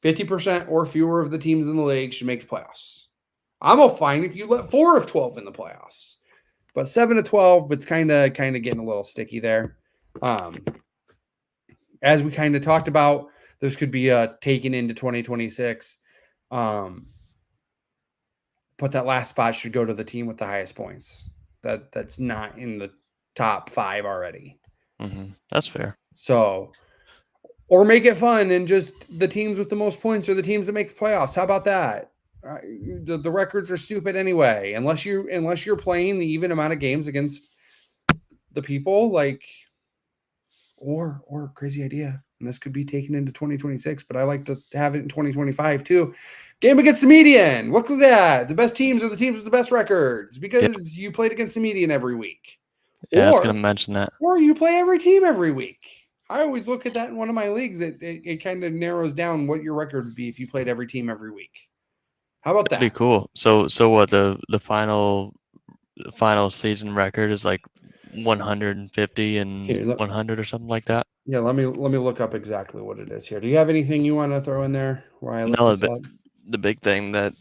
Speaker 2: 50% or fewer of the teams in the league should make the playoffs. I'm all fine if you let 4 of 12 in the playoffs, but 7 of 12, it's kind of getting a little sticky there. As we kind of talked about, this could be taken into 2026. But that last spot should go to the team with the highest points. That's not in the top 5 already.
Speaker 3: Mm-hmm. That's fair.
Speaker 2: So, or make it fun and just the teams with the most points are the teams that make the playoffs. How about that? The records are stupid anyway. Unless you're playing the even amount of games against the people, like, or crazy idea. And this could be taken into 2026, but I like to have it in 2025 too. Game against the median. Look at that. The best teams are the teams with the best records because you played against the median every week.
Speaker 3: Yeah, I was going to mention that.
Speaker 2: Or you play every team every week. I always look at that in one of my leagues. It kind of narrows down what your record would be if you played every team every week. How about that?
Speaker 3: That'd be cool. So what the final season record is like 150 and 100 or something like that.
Speaker 2: Yeah, let me look up exactly what it is here. Do you have anything you want to throw in there?
Speaker 3: The big thing that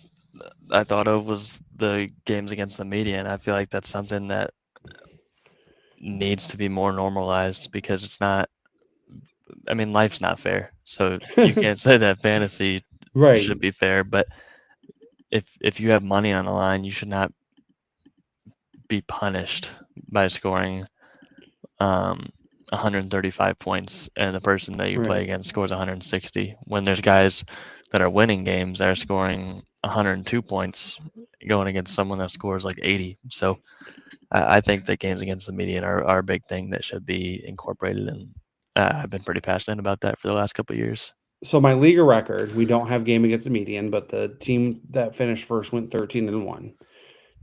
Speaker 3: I thought of was the games against the median. I feel like that's something that needs to be more normalized because it's not. I mean, life's not fair, so you can't say that fantasy should be fair. But if you have money on the line, you should not be punished by scoring 135 points and the person that you play against scores 160 when there's guys that are winning games that are scoring 102 points going against someone that scores like 80. So I think that games against the median are a big thing that should be incorporated, and I've been pretty passionate about that for the last couple of years.
Speaker 2: So my league record, we don't have game against the median, but the team that finished first went 13-1.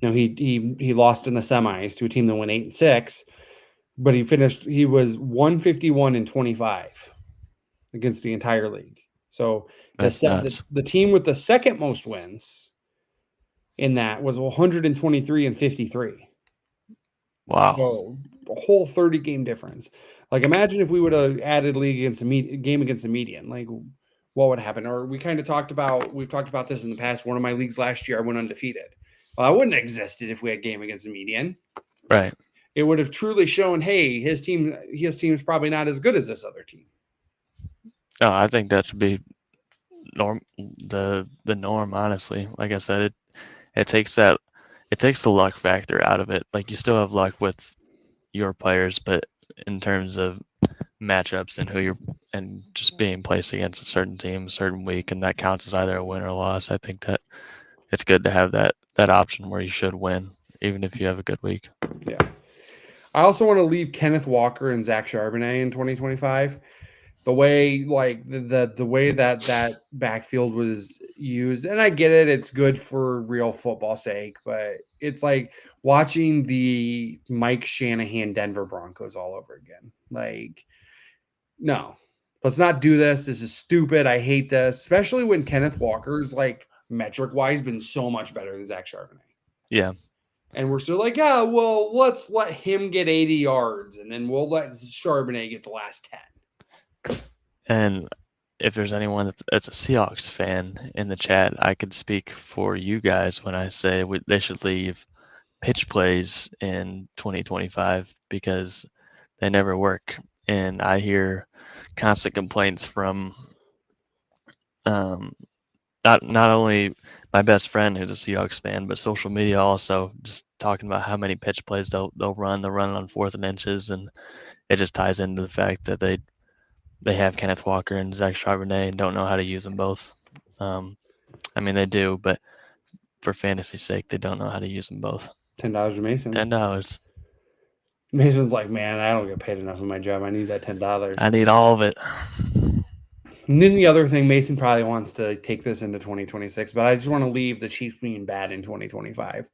Speaker 2: Now he lost in the semis to a team that went 8-6, but he was 151-25 against the entire league. So the team with the second most wins in that was 123-53.
Speaker 3: Wow.
Speaker 2: So a whole 30 game difference. Like imagine if we would have added game against the median, like what would happen? Or we've talked about this in the past. One of my leagues last year, I went undefeated. Well, I wouldn't have existed if we had game against the median.
Speaker 3: Right.
Speaker 2: It would have truly shown, hey, his team's probably not as good as this other team.
Speaker 3: No, I think that should be norm, honestly. Like I said, it takes the luck factor out of it. Like, you still have luck with your players, but in terms of matchups and just being placed against a certain team a certain week, and that counts as either a win or a loss. I think that it's good to have that option where you should win, even if you have a good week.
Speaker 2: Yeah. I also want to leave Kenneth Walker and Zach Charbonnet in 2025. The way the way that backfield was used, and I get it, it's good for real football sake, but it's like watching the Mike Shanahan Denver Broncos all over again. Like, no, let's not do this. This is stupid. I hate this, especially when Kenneth Walker's like metric wise been so much better than Zach Charbonnet.
Speaker 3: Yeah.
Speaker 2: And we're still like, yeah, well, let's let him get 80 yards, and then we'll let Charbonnet get the last 10.
Speaker 3: And if there's anyone that's a Seahawks fan in the chat, I could speak for you guys when I say they should leave pitch plays in 2025 because they never work. And I hear constant complaints from not only my best friend who's a Seahawks fan, but social media also, just talking about how many pitch plays they'll run. They'll run on 4th and inches, and it just ties into the fact that they have Kenneth Walker and Zach Charbonnet and don't know how to use them both. I mean, they do, but for fantasy's sake, they don't know how to use them both.
Speaker 2: $10 to Mason.
Speaker 3: $10.
Speaker 2: Mason's like, man, I don't get paid enough in my job. I need that $10.
Speaker 3: I need all of it.
Speaker 2: And then the other thing, Mason probably wants to take this into 2026, but I just want to leave the Chiefs being bad in 2025.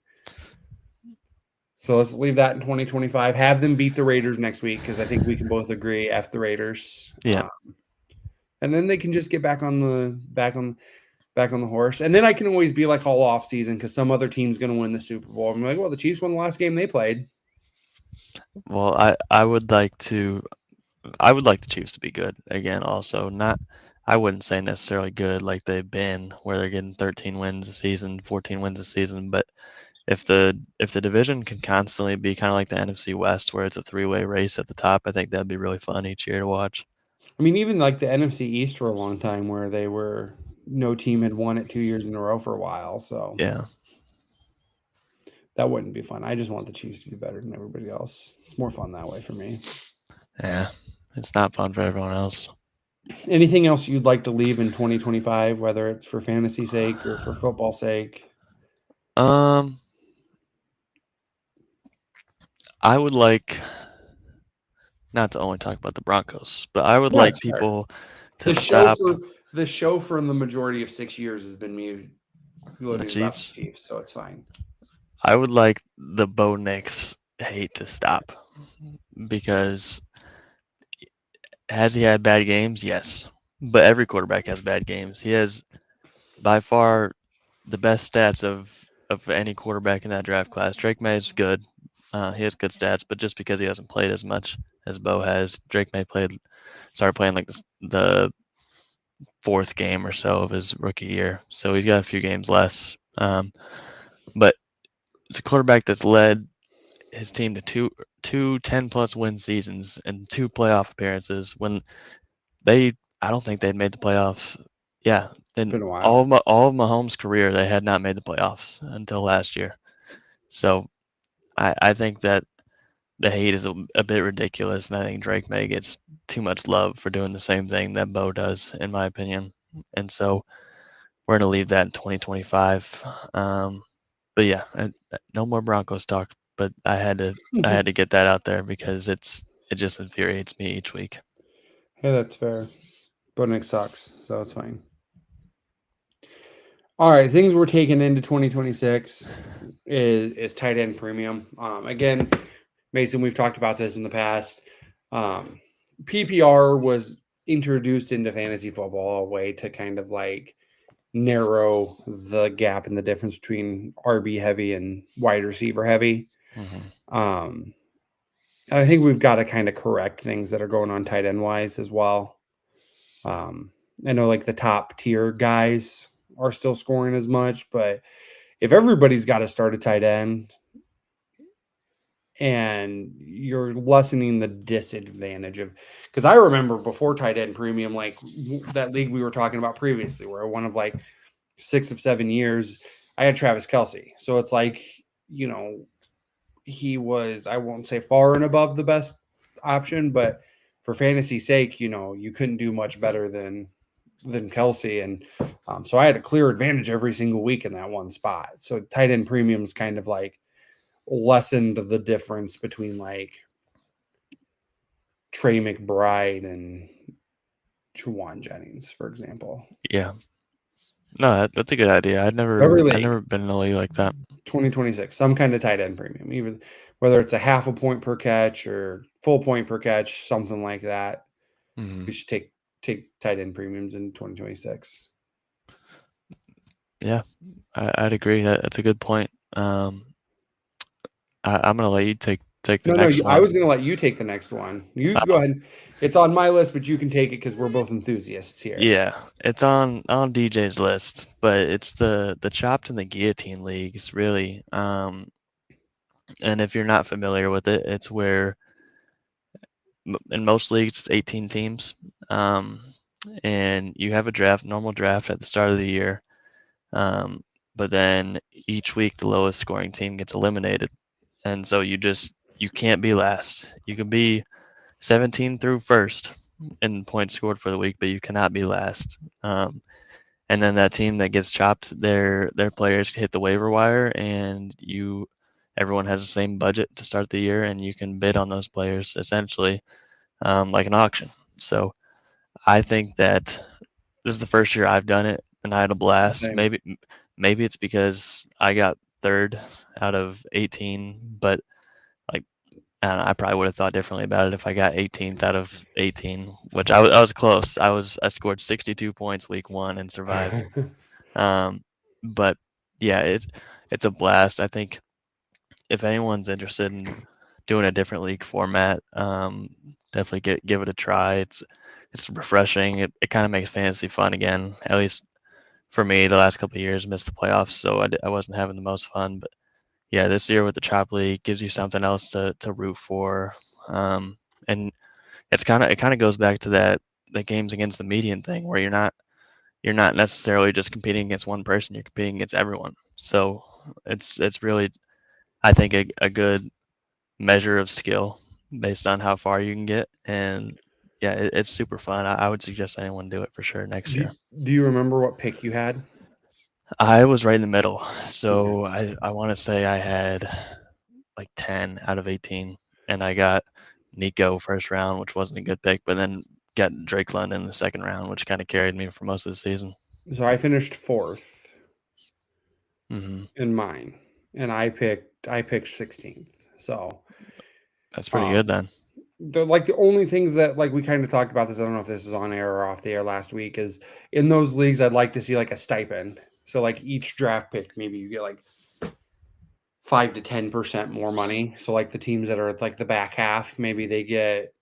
Speaker 2: So let's leave that in 2025. Have them beat the Raiders next week because I think we can both agree F the Raiders.
Speaker 3: Yeah.
Speaker 2: And then they can just get back on the horse. And then I can always be like all off season because some other team's going to win the Super Bowl. I'm like, well, the Chiefs won the last game they played.
Speaker 3: Well, I would like the Chiefs to be good again. Also, I wouldn't say necessarily good like they've been, where they're getting 13 wins a season, 14 wins a season. But if the division can constantly be kind of like the NFC West, where it's a 3-way race at the top, I think that'd be really fun each year to watch.
Speaker 2: I mean, even like the NFC East for a long time, where no team had won it 2 years in a row for a while. So
Speaker 3: yeah,
Speaker 2: that wouldn't be fun. I just want the Chiefs to be better than everybody else. It's more fun that way for me.
Speaker 3: Yeah, it's not fun for everyone else.
Speaker 2: Anything else you'd like to leave in 2025, whether it's for fantasy sake or for football sake?
Speaker 3: I would like not to only talk about the Broncos, but I would like people to stop.
Speaker 2: The show for the majority of 6 years has been me gloating about the Chiefs, so it's fine.
Speaker 3: I would like the Bo Nix hate to stop because has he had bad games? Yes, but every quarterback has bad games. He has by far the best stats of any quarterback in that draft class. Drake May is good. He has good stats, but just because he hasn't played as much as Bo has, Drake May started playing like the 4th game or so of his rookie year, so he's got a few games less. But it's a quarterback that's led his team to two 10-plus win seasons and 2 playoff appearances when I don't think they'd made the playoffs. Yeah, in
Speaker 2: been a while.
Speaker 3: all of Mahomes' career, they had not made the playoffs until last year. So I think that the hate is a bit ridiculous, and I think Drake May gets too much love for doing the same thing that Bo does, in my opinion. And so we're going to leave that in 2025. But yeah, no more Broncos talk. But I had to get that out there because it just infuriates me each week.
Speaker 2: Hey, that's fair. Bo Nix sucks, so it's fine. All right, things we're taking into 2026 is tight end premium. Again, Mason, we've talked about this in the past. PPR was introduced into fantasy football a way to kind of like narrow the gap and the difference between RB heavy and wide receiver heavy. Mm-hmm. I think we've got to kind of correct things that are going on tight end wise as well. I know like the top tier guys are still scoring as much, but if everybody's got to start a tight end, and you're lessening the disadvantage of, because I remember before tight end premium, like that league we were talking about previously, where one of like 6 of 7 years I had Travis Kelce. So it's like, you know, he was, I won't say far and above the best option, but for fantasy sake, you know, you couldn't do much better than Kelsey. And so I had a clear advantage every single week in that one spot. So tight end premiums kind of like lessened the difference between like Trey McBride and Juwan Jennings, for example.
Speaker 3: Yeah. No, that's a good idea. I'd
Speaker 2: Every league,
Speaker 3: never been in a league like that.
Speaker 2: 2026, some kind of tight end premium, even whether it's a half a point per catch or full point per catch, something like that.
Speaker 3: Mhm.
Speaker 2: We should take tight end premiums in 2026.
Speaker 3: Yeah, I'd agree. That's a good point. I'm gonna let you take the
Speaker 2: No,
Speaker 3: next
Speaker 2: I
Speaker 3: one.
Speaker 2: was going to let you take the next one. You go ahead. It's on my list, but you can take it because we're both enthusiasts here.
Speaker 3: Yeah, it's on DJ's list, but it's the chopped and the guillotine leagues, really. And if you're not familiar with it, it's where in most leagues it's 18 teams, and you have a normal draft at the start of the year, but then each week the lowest scoring team gets eliminated, and so you can't be last. You can be 17 through first in points scored for the week, but you cannot be last. And then that team that gets chopped, their players hit the waiver wire, and everyone has the same budget to start the year, and you can bid on those players essentially like an auction. So I think that this is the first year I've done it, and I had a blast.
Speaker 2: Same.
Speaker 3: Maybe it's because I got third out of 18, but like I probably would have thought differently about it if I got 18th out of 18, which I was close. I scored 62 points week 1 and survived. But yeah, it's a blast. I think if anyone's interested in doing a different league format, definitely give it a try. It's refreshing. It kind of makes fantasy fun again. At least for me, the last couple of years missed the playoffs, so I wasn't having the most fun. But yeah, this year with the Chop League gives you something else to root for, and it kind of goes back to the games against the median thing, where you're not necessarily just competing against one person, you're competing against everyone. So it's really, I think, a good measure of skill based on how far you can get. And yeah, it's super fun. I would suggest anyone do it for sure next year.
Speaker 2: Do you remember what pick you had?
Speaker 3: I was right in the middle. So I want to say I had like 10 out of 18, and I got Nico first round, which wasn't a good pick, but then got Drake London in the second round, which kind of carried me for most of the season.
Speaker 2: So I finished 4th
Speaker 3: Mm-hmm.
Speaker 2: in mine, and I picked 16th. So
Speaker 3: That's pretty good then.
Speaker 2: The only things that like we kind of talked about this, I don't know if this is on air or off the air last week, is in those leagues I'd like to see like a stipend. So like each draft pick, maybe you get like 5 to 10% more money. So like the teams that are like the back half, maybe they get,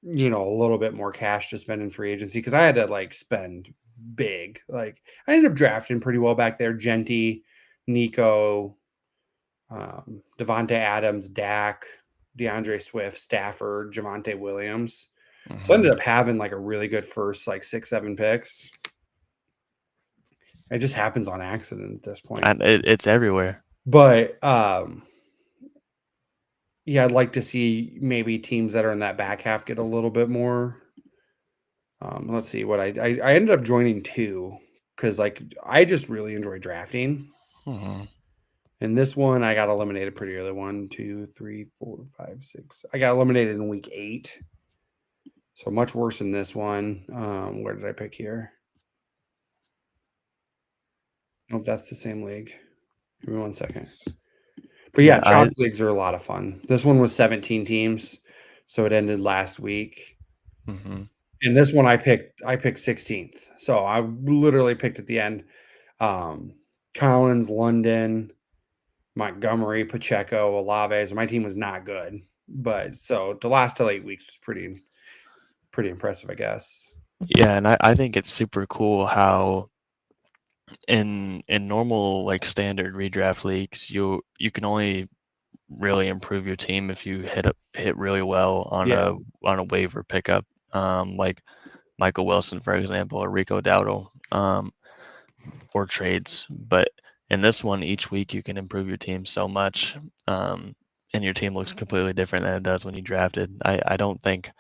Speaker 2: you know, a little bit more cash to spend in free agency. Cause I had to like spend big. Like I ended up drafting pretty well back there. Genty, Nico, Devontae Adams, Dak, DeAndre Swift, Stafford, Javonte Williams. So I ended up having like a really good first like 6-7 picks. It just happens on accident at this point.
Speaker 3: And it's everywhere.
Speaker 2: But yeah, I'd like to see maybe teams that are in that back half get a little bit more. Let's see what I ended up joining 2 because like I just really enjoy drafting.
Speaker 3: Mm-hmm.
Speaker 2: And this one I got eliminated pretty early. 1, 2, 3, 4, 5, 6. I got eliminated in week 8. So much worse in this one. Where did I pick here? Nope, that's the same league. Give me 1 second. But yeah, chopped leagues are a lot of fun. This one was 17 teams, so it ended last week.
Speaker 3: Mm-hmm.
Speaker 2: And this one I picked 16th. So I literally picked at the end. Collins, London, Montgomery, Pacheco, Olave. So my team was not good. But so to last till 8 weeks was pretty impressive, I guess.
Speaker 3: Yeah, and I think it's super cool how in normal like standard redraft leagues you can only really improve your team if you hit really well on a waiver pickup, like Michael Wilson, for example, or Rico Dowdle, or trades. But in this one, each week you can improve your team so much, and your team looks completely different than it does when you drafted. I don't think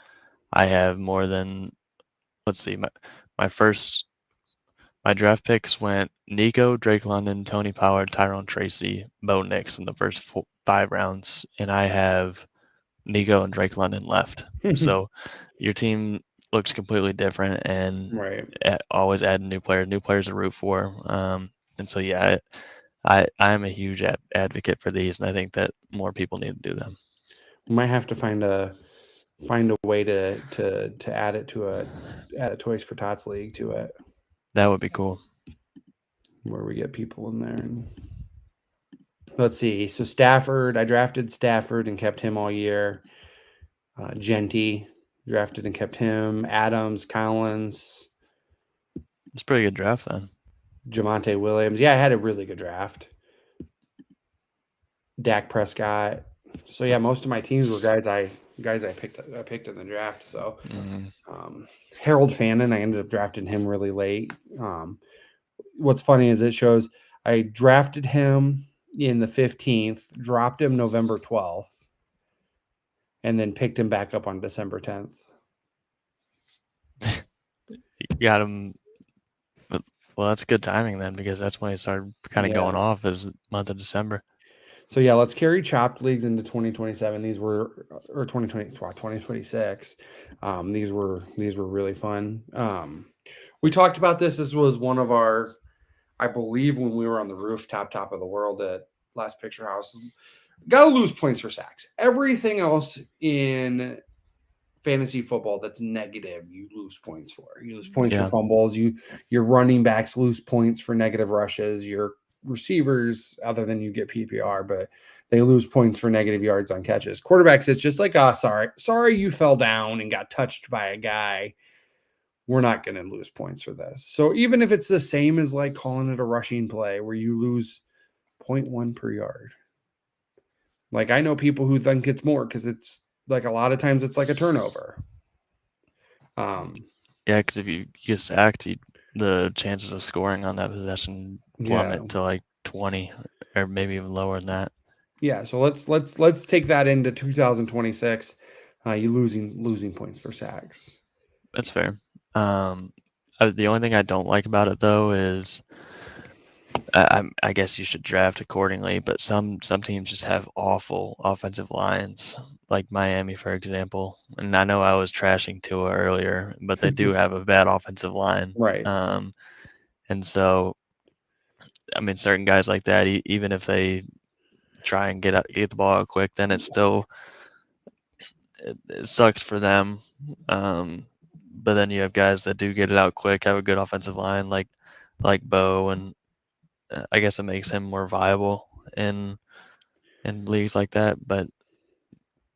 Speaker 3: I have more than, let's see, my draft picks went Nico, Drake London, Tony Pollard, Tyrone Tracy, Bo Nix in the first 5 rounds, and I have Nico and Drake London left. So your team looks completely different, and always adding new players to root for. And so yeah, I'm a huge advocate for these, and I think that more people need to do them.
Speaker 2: We might have to find a way to add it to a Toys for Tots league to it.
Speaker 3: That would be cool.
Speaker 2: Where we get people in there. And let's see. So Stafford, I drafted Stafford and kept him all year. Genty, drafted and kept him. Adams, Collins.
Speaker 3: It's a pretty good draft then.
Speaker 2: Javonte Williams. Yeah, I had a really good draft. Dak Prescott. So yeah, most of my teams were guys I picked in the draft. So Harold Fannin, I ended up drafting him really late. What's funny is it shows I drafted him in the 15th, dropped him November 12th, and then picked him back up on December 10th.
Speaker 3: You got him. Well, that's good timing then, because that's when he started kind of going off, is month of December.
Speaker 2: So yeah, let's carry chopped leagues into 2027. These were, or 2026. These were really fun. We talked about this. This was one of our, I believe, when we were on the rooftop top of the world at Last Picture House. Got to lose points for sacks. Everything else in fantasy football that's negative, you lose points for. You lose points for fumbles. Your running backs lose points for negative rushes. Your receivers, other than you get PPR, but they lose points for negative yards on catches. Quarterbacks, it's just like, sorry you fell down and got touched by a guy. We're not going to lose points for this. So even if it's the same as like calling it a rushing play where you lose 0.1 per yard. Like, I know people who think it's more because it's like a lot of times it's like a turnover.
Speaker 3: Yeah, because if you get sacked, the chances of scoring on that possession plummet to like 20 or maybe even lower than that.
Speaker 2: Yeah, so let's take that into 2026. You losing points for sacks.
Speaker 3: That's fair. The only thing I don't like about it though is I guess you should draft accordingly, but some teams just have awful offensive lines, like Miami, for example. And I know I was trashing Tua earlier, but they do have a bad offensive line.
Speaker 2: Right.
Speaker 3: And so, I mean, certain guys like that, even if they try and get the ball out quick, then it's still it sucks for them. But then you have guys that do get it out quick, have a good offensive line, like Bo, and I guess it makes him more viable in leagues like that. But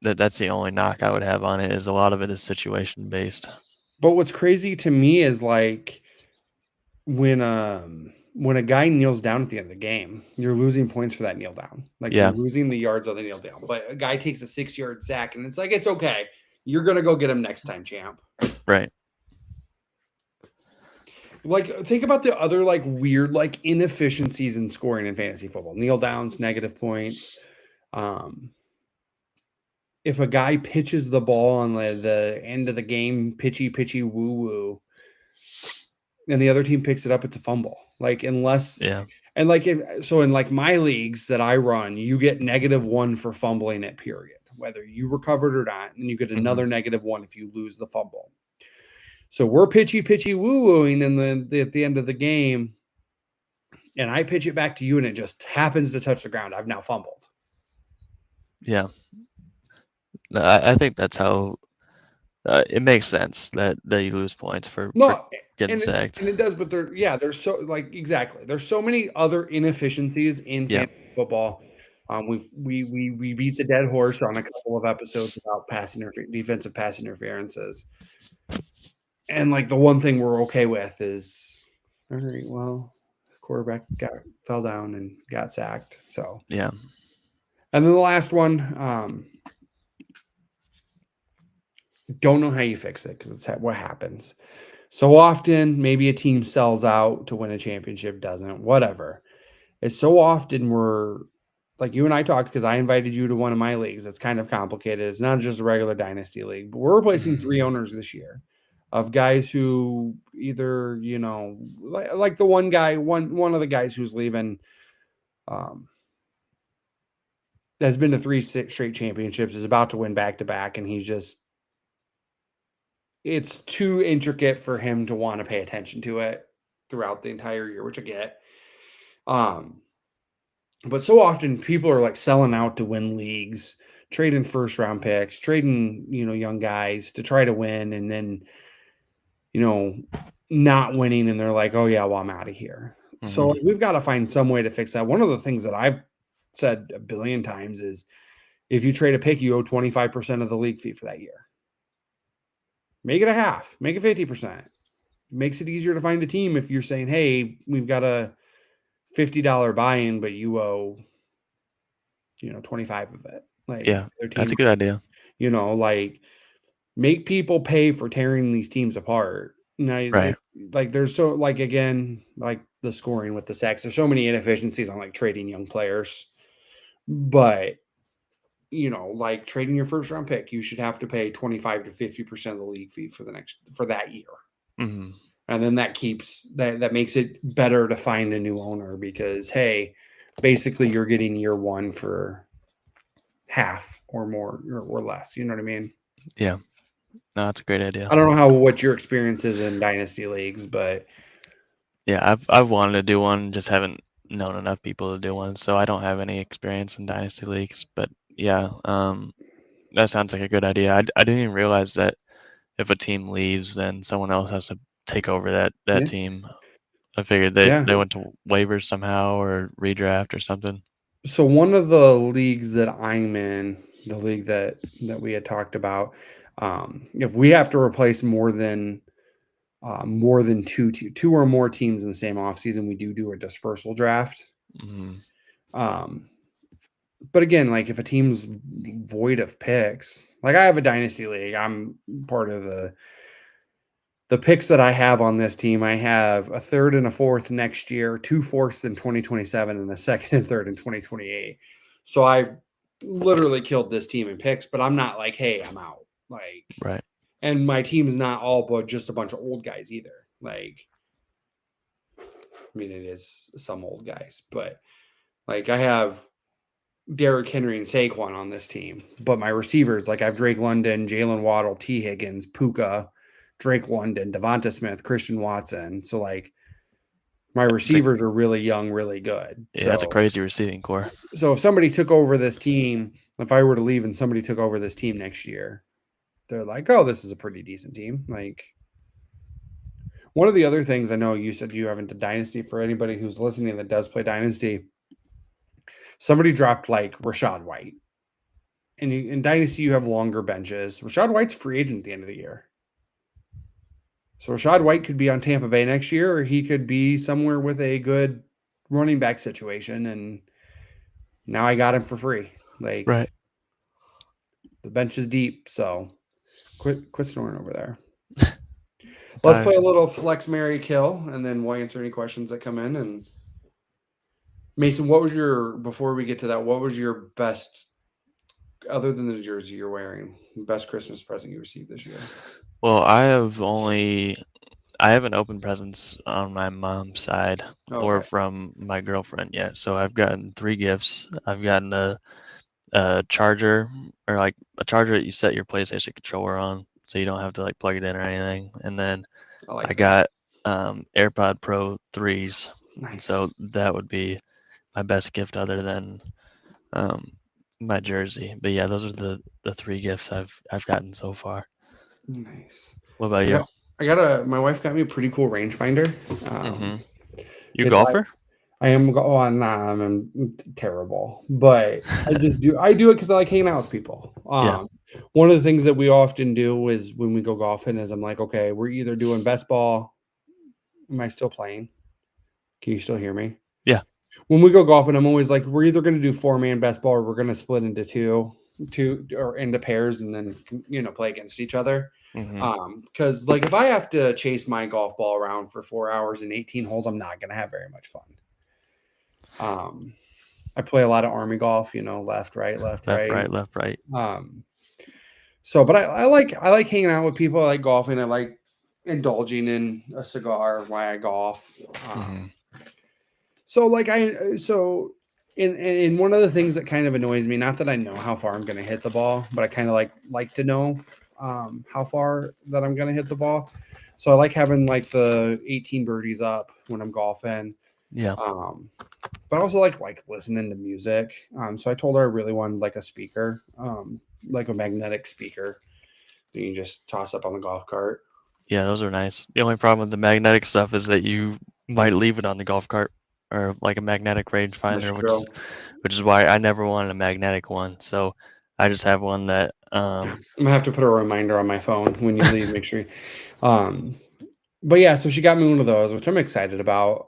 Speaker 3: that's the only knock I would have on it, is a lot of it is situation based.
Speaker 2: But what's crazy to me is like when a guy kneels down at the end of the game, you're losing points for that kneel down. Like you're losing the yards of the kneel down. But a guy takes a 6-yard sack and it's like, it's okay. You're gonna go get him next time, champ.
Speaker 3: Right.
Speaker 2: Like, think about the other like weird like inefficiencies in scoring in fantasy football. Kneel downs, negative points. If a guy pitches the ball on the end of the game, pitchy woo woo, and the other team picks it up, it's a fumble. Like, unless and like so in like my leagues that I run, you get -1 for fumbling it, period, whether you recovered or not, and you get another -1 if you lose the fumble. So we're pitchy woo wooing at the end of the game, and I pitch it back to you, and it just happens to touch the ground. I've now fumbled.
Speaker 3: Yeah, I think that's how it makes sense that you lose points for getting sacked.
Speaker 2: And it does, but there's so like exactly. There's so many other inefficiencies in fantasy football. We beat the dead horse on a couple of episodes about defensive pass interferences. And like the one thing we're okay with is, all right, well, the quarterback fell down and got sacked. So
Speaker 3: yeah,
Speaker 2: And then the last one, don't know how you fix it because it's what happens. So often, maybe a team sells out to win a championship, doesn't, whatever. It's so often we're like you and I talked because I invited you to one of my leagues. It's kind of complicated. It's not just a regular dynasty league, but we're replacing 3 owners this year of guys who either, like the one guy, one of the guys who's leaving, has been to 3 straight championships, is about to win back-to-back, and it's too intricate for him to want to pay attention to it throughout the entire year, which I get. But so often people are like selling out to win leagues, trading first round picks, trading, young guys to try to win, and then, not winning. And they're like, oh yeah, well, I'm out of here.
Speaker 3: Mm-hmm.
Speaker 2: So we've got to find some way to fix that. One of the things that I've said a billion times is if you trade a pick, you owe 25% of the league fee for that year. Make it a half, make it 50%. Makes it easier to find a team if you're saying, hey, we've got a $50 buy-in, but you owe, 25 of it. Like,
Speaker 3: Yeah, that's a good idea.
Speaker 2: Make people pay for tearing these teams apart. Now,
Speaker 3: Right.
Speaker 2: there's so again, like the scoring with the sacks, there's so many inefficiencies on like trading young players, but like trading your first round pick, you should have to pay 25 to 50% of the league fee for that year.
Speaker 3: Mm-hmm.
Speaker 2: And then that makes it better to find a new owner because, hey, basically you're getting year one for half or more or less. You know what I mean?
Speaker 3: Yeah. No, that's a great idea.
Speaker 2: I don't know what your experience is in dynasty leagues, but
Speaker 3: yeah, I've wanted to do one, just haven't known enough people to do one, so I don't have any experience in dynasty leagues. But yeah, that sounds like a good idea. I didn't even realize that if a team leaves, then someone else has to take over that
Speaker 2: Yeah.
Speaker 3: team. I figured they went to waivers somehow or redraft or something.
Speaker 2: So one of the leagues that I'm in, the league that we had talked about, if we have to replace more than two or more teams in the same offseason, we do a dispersal draft.
Speaker 3: Mm-hmm.
Speaker 2: But again, like if a team's void of picks, like I have a dynasty league, I'm part of the picks that I have on this team. I have a third and a fourth next year, 2 fourths in 2027, and a second and third in 2028. So I've literally killed this team in picks, but I'm not like, hey, I'm out. Like,
Speaker 3: right.
Speaker 2: And my team's not all but just a bunch of old guys either. Like, I mean, it is some old guys, but like I have Derrick Henry and Saquon on this team, but my receivers, like I have Drake London, Jalen Waddle, T. Higgins, Puka, Drake London, Devonta Smith, Christian Watson. So like my receivers are really young, really good.
Speaker 3: Yeah, that's a crazy receiving core.
Speaker 2: So if somebody took over this team, if I were to leave and somebody took over this team next year, they're like, oh, this is a pretty decent team. Like one of the other things I know you said you haven't done Dynasty. For anybody who's listening that does play Dynasty, somebody dropped like Rachaad White. And in Dynasty, you have longer benches. Rachaad White's free agent at the end of the year. So Rachaad White could be on Tampa Bay next year, or he could be somewhere with a good running back situation. And now I got him for free. Like,
Speaker 3: right.
Speaker 2: The bench is deep. So quit snoring over there. Let's play a little flex, marry, kill, and then we'll answer any questions that come in. And Mason, before we get to that, what was your best, other than the jersey you're wearing, best Christmas present you received this year?
Speaker 3: Well, I haven't opened presents on my mom's side or from my girlfriend yet. So I've gotten 3 gifts. I've gotten a charger, or like a charger that you set your PlayStation controller on, so you don't have to like plug it in or anything. And then I got AirPod Pro 3s. Nice. So that would be my best gift other than my jersey. But yeah, those are the 3 gifts I've gotten so far.
Speaker 2: Nice.
Speaker 3: What about you?
Speaker 2: My wife got me a pretty cool rangefinder.
Speaker 3: You a golfer?
Speaker 2: I am. I'm terrible, but I do it because I like hanging out with people.
Speaker 3: Yeah.
Speaker 2: One of the things that we often do is when we go golfing is I'm like, okay, we're either doing best ball. Am I still playing? Can you still hear me?
Speaker 3: Yeah.
Speaker 2: when we go golfing, I'm always like, we're either going to do 4-man best ball or we're going to split into two or into pairs and then, play against each other. Because like if I have to chase my golf ball around for 4 hours and 18 holes, I'm not going to have very much fun. I play a lot of army golf, left, right, left, right.
Speaker 3: Left, right.
Speaker 2: So, but I like hanging out with people. I like golfing. I like indulging in a cigar while I golf. So like in one of the things that kind of annoys me, not that I know how far I'm going to hit the ball, but I kind of like to know how far that I'm going to hit the ball. So I like having like the 18 birdies up when I'm golfing.
Speaker 3: Yeah.
Speaker 2: But I also like listening to music. So I told her I really wanted like a speaker, like a magnetic speaker that you can just toss up on the golf cart.
Speaker 3: Yeah, those are nice. The only problem with the magnetic stuff is that you might leave it on the golf cart or like a magnetic rangefinder, which is why I never wanted a magnetic one. So I just have one that
Speaker 2: I'm gonna have to put a reminder on my phone when you leave. Make sure. But yeah, so she got me one of those, which I'm excited about.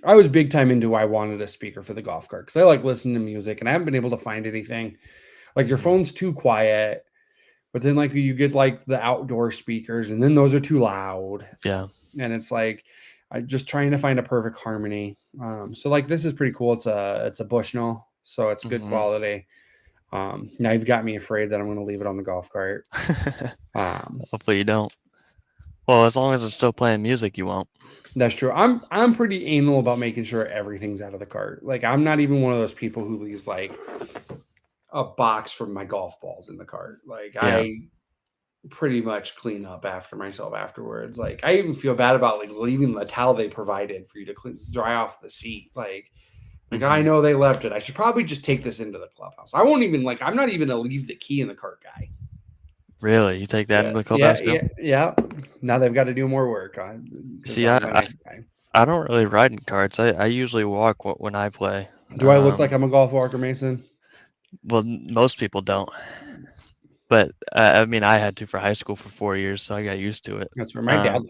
Speaker 2: I was big time into why I wanted a speaker for the golf cart because I like listening to music and I haven't been able to find anything. Like your phone's too quiet, but then like you get like the outdoor speakers and then those are too loud.
Speaker 3: Yeah.
Speaker 2: And it's like I'm just trying to find a perfect harmony. So like this is pretty cool. It's a Bushnell, so it's good quality. Now you've got me afraid that I'm going to leave it on the golf cart.
Speaker 3: Hopefully you don't. Well, as long as it's still playing music, you won't.
Speaker 2: That's true. I'm pretty anal about making sure everything's out of the cart. Like I'm not even one of those people who leaves like a box from my golf balls in the cart. Like I pretty much clean up after myself afterwards. Like I even feel bad about like leaving the towel they provided for you to dry off the seat. Like I know they left it. I should probably just take this into the clubhouse. I won't even I'm not even a leave the key in the cart guy.
Speaker 3: Really? You take that into the clubhouse too?
Speaker 2: Yeah. Now they've got to do more work.
Speaker 3: See, I don't really ride in carts. I usually walk when I play.
Speaker 2: Do I look like I'm a golf walker, Mason?
Speaker 3: Well, most people don't. But I mean, I had to for high school for 4 years, so I got used to it.
Speaker 2: That's where my dad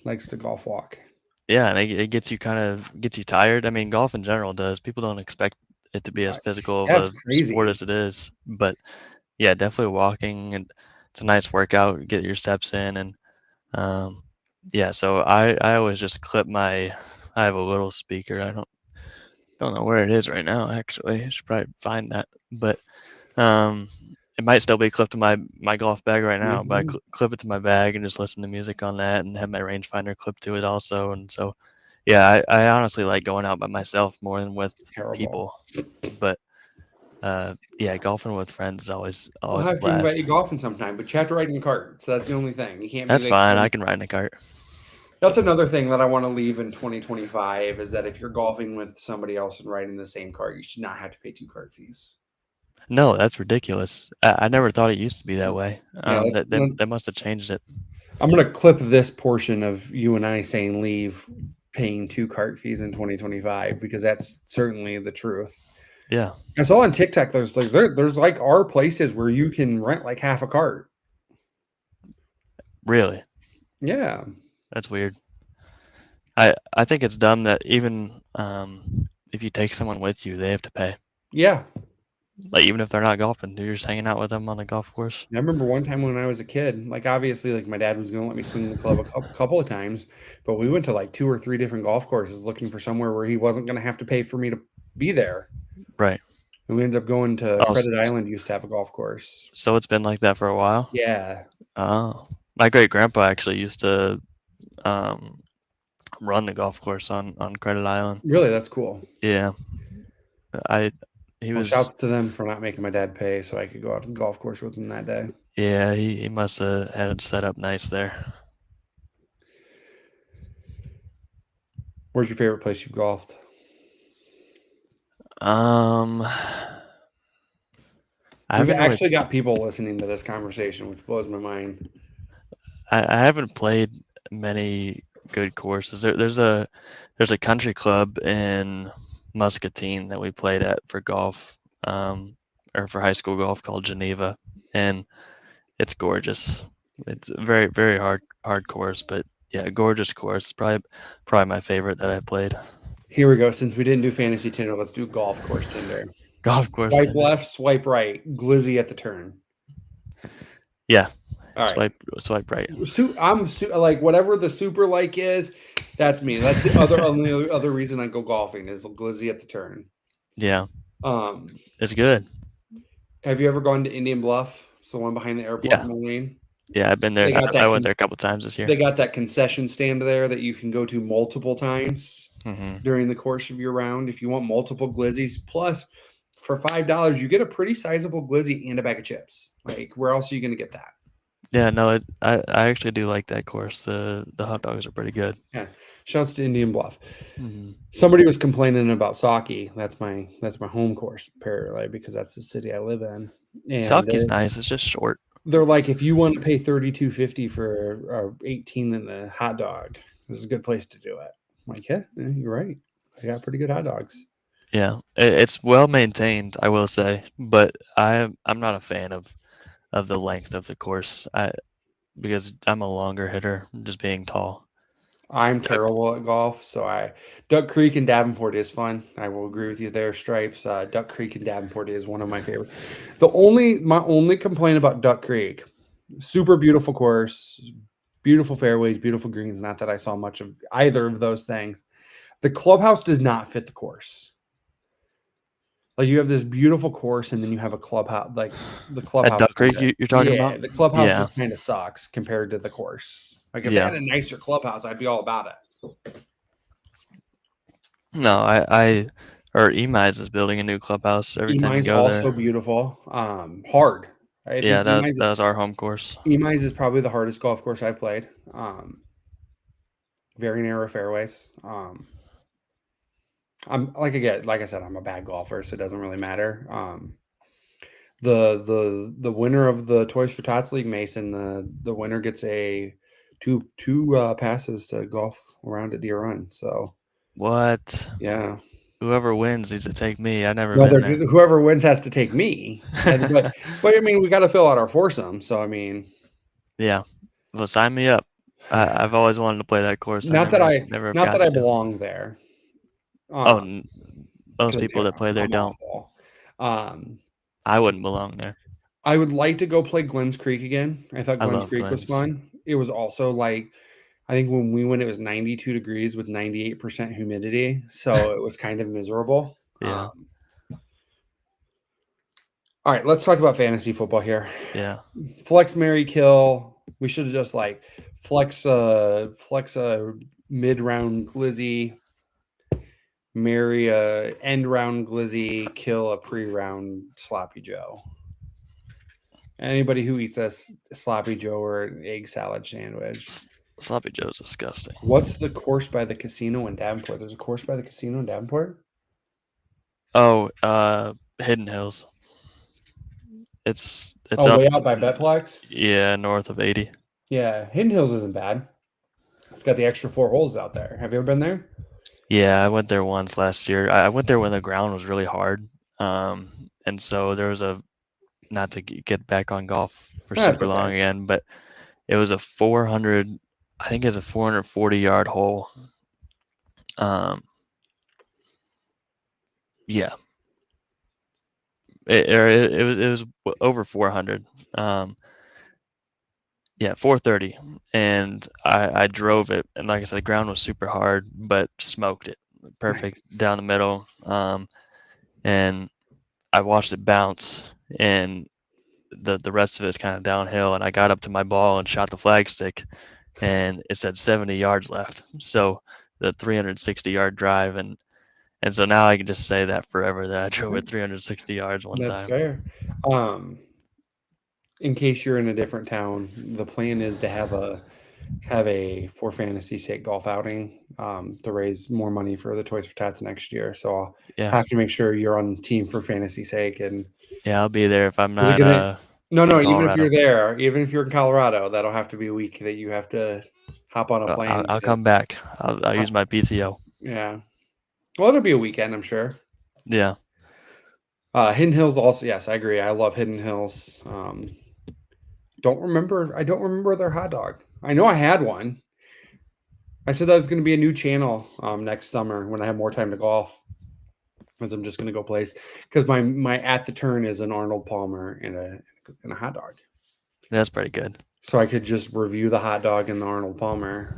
Speaker 2: likes to golf walk.
Speaker 3: Yeah, and it gets you tired. I mean, golf in general does. People don't expect it to be as physical of a sport as it is, but yeah, definitely walking, and it's a nice workout. Get your steps in, and yeah. So I always just clip I have a little speaker. I don't know where it is right now. Actually, I should probably find that, but it might still be clipped to my golf bag right now. But I clip it to my bag and just listen to music on that, and have my rangefinder clipped to it also. And so, yeah, I honestly like going out by myself more than with people, but. Yeah, golfing with friends is always
Speaker 2: I'll have
Speaker 3: a blast.
Speaker 2: to invite you golfing sometime, but you have to ride in a cart. So that's the only thing. You can't.
Speaker 3: That's fine. I can ride in a cart.
Speaker 2: That's another thing that I want to leave in 2025 is that if you're golfing with somebody else and riding the same cart, you should not have to pay 2 cart fees.
Speaker 3: No, that's ridiculous. I never thought it used to be that way. They must have changed it. I'm
Speaker 2: gonna clip this portion of you and I saying leave paying 2 cart fees in 2025 because that's certainly the truth.
Speaker 3: Yeah,
Speaker 2: I saw on TikTok there's like our places where you can rent like half a cart.
Speaker 3: Really?
Speaker 2: Yeah.
Speaker 3: That's weird. I think it's dumb that even if you take someone with you, they have to pay.
Speaker 2: Yeah.
Speaker 3: Like even if they're not golfing, you're just hanging out with them on the golf course.
Speaker 2: I remember one time when I was a kid, like obviously like my dad was going to let me swing the club a couple of times, but we went to like 2 or 3 different golf courses looking for somewhere where he wasn't going to have to pay for me to be there.
Speaker 3: Right.
Speaker 2: And we ended up going to Credit Island used to have a golf course.
Speaker 3: So it's been like that for a while?
Speaker 2: Yeah.
Speaker 3: Oh. My great grandpa actually used to run the golf course on Credit Island.
Speaker 2: Really? That's cool.
Speaker 3: Yeah.
Speaker 2: Shouts to them for not making my dad pay so I could go out to the golf course with him that day.
Speaker 3: Yeah, he must have had it set up nice there.
Speaker 2: Where's your favorite place you've golfed?
Speaker 3: We've
Speaker 2: actually got people listening to this conversation, which blows my mind.
Speaker 3: I haven't played many good courses. There's a country club in Muscatine that we played at for golf, or for high school golf called Geneva, and it's gorgeous. It's a very, very hard course, but yeah, gorgeous course. Probably my favorite that I played.
Speaker 2: Here we go. Since we didn't do fantasy Tinder, let's do golf course Tinder.
Speaker 3: Golf course.
Speaker 2: Swipe
Speaker 3: Tinder.
Speaker 2: left, swipe right. Glizzy at the turn.
Speaker 3: Yeah.
Speaker 2: All right.
Speaker 3: Swipe right.
Speaker 2: Like whatever the super like is, that's me. That's the only other reason I go golfing is Glizzy at the turn.
Speaker 3: Yeah.
Speaker 2: Um,
Speaker 3: It's good.
Speaker 2: have you ever gone to Indian Bluff? It's the one behind the airport
Speaker 3: Yeah.
Speaker 2: in Moline.
Speaker 3: Yeah, I've been there. I went there a couple times this year.
Speaker 2: They got that concession stand there that you can go to multiple times during the course of your round if you want multiple glizzies. Plus, for $5, you get a pretty sizable glizzy and a bag of chips. Like, where else are you going to get that?
Speaker 3: Yeah, no, I actually do like that course. The hot dogs are pretty good.
Speaker 2: Yeah. Shouts to Indian Bluff. Somebody was complaining about Saki. That's my home course, apparently, because that's the city I live in. And
Speaker 3: Saki's nice. It's just short.
Speaker 2: They're like, if you want to pay $32.50 for 18 and a hot dog, this is a good place to do it. I'm like, yeah, you're right. I got pretty good hot dogs.
Speaker 3: Yeah, it's well maintained, I will say, but I'm not a fan of the length of the course. Because I'm a longer hitter, just being tall.
Speaker 2: I'm terrible at golf, so Duck Creek and Davenport is fun. I will agree with you there, Stripes. Duck Creek and Davenport is one of my favorite. My only complaint about Duck Creek, super beautiful course, beautiful fairways, beautiful greens. Not that I saw much of either of those things. The clubhouse does not fit the course. Like you have this beautiful course, and then you have a clubhouse. Like the clubhouse
Speaker 3: At Duck Creek, you're talking about?
Speaker 2: Yeah, the clubhouse just kind of sucks compared to the course. Like if they had a nicer clubhouse, I'd be all about it.
Speaker 3: No, or Emize is building a new clubhouse every time you go there.
Speaker 2: Also beautiful. Hard.
Speaker 3: Yeah, that was our home course.
Speaker 2: Emize is probably the hardest golf course I've played. Very narrow fairways. I'm like I said, I'm a bad golfer, so it doesn't really matter. The winner of the Toys for Tots League, Mason, the winner gets a two passes to golf around at Deer Run. So
Speaker 3: what?
Speaker 2: Yeah.
Speaker 3: Whoever wins needs to take me. I've never been there.
Speaker 2: Whoever wins has to take me. but I mean, we got to fill out our foursome. So I mean,
Speaker 3: yeah. Well, sign me up. I've always wanted to play that course.
Speaker 2: Not that I belong there.
Speaker 3: Those people that play there don't. I wouldn't belong there.
Speaker 2: I would like to go play Glens Creek again. I thought Glens Creek was fun. It was also like, I think when we went, it was 92 degrees with 98% humidity. So it was kind of miserable.
Speaker 3: Yeah.
Speaker 2: All right, let's talk about fantasy football here.
Speaker 3: Yeah.
Speaker 2: Flex, marry, kill. We should have just like flex a mid-round glizzy, marry a end-round glizzy, kill a pre-round sloppy Joe. Anybody who eats a sloppy Joe or an egg salad sandwich.
Speaker 3: Sloppy Joe's disgusting.
Speaker 2: What's the course by the casino in Davenport? There's a course by the casino in Davenport?
Speaker 3: Oh, Hidden Hills. It's
Speaker 2: way out by Betplex?
Speaker 3: Yeah, north of 80.
Speaker 2: Yeah, Hidden Hills isn't bad. It's got the extra 4 holes out there. Have you ever been there?
Speaker 3: Yeah, I went there once last year. I went there when the ground was really hard. And so there was not to get back on golf for super long again, but it was a 440-yard hole. Yeah. It was over 400. 430, and I drove it, and like I said, the ground was super hard, but smoked it perfect down the middle. And I watched it bounce, and the rest of it is kind of downhill, and I got up to my ball and shot the flagstick, and it said 70 yards left. So the 360-yard drive, and so now I can just say that forever, that I drove it 360 yards one time.
Speaker 2: That's fair. In case you're in a different town, the plan is to have a for fantasy sake golf outing to raise more money for the Toys for Tots next year. So I'll have to make sure you're on team for fantasy sake. And
Speaker 3: yeah, I'll be there if I'm not.
Speaker 2: No. Even if you're there, even if you're in Colorado, that'll have to be a week that you have to hop on a plane.
Speaker 3: I'll come back. I'll use my PTO.
Speaker 2: Yeah. Well, it'll be a weekend, I'm sure.
Speaker 3: Yeah.
Speaker 2: Hidden Hills also. Yes, I agree. I love Hidden Hills. I don't remember their hot dog. I know I had one. I said that was going to be a new channel next summer when I have more time to golf. Because I'm just going to go place because my at the turn is an Arnold Palmer and a hot dog.
Speaker 3: That's pretty good.
Speaker 2: So I could just review the hot dog and the Arnold Palmer.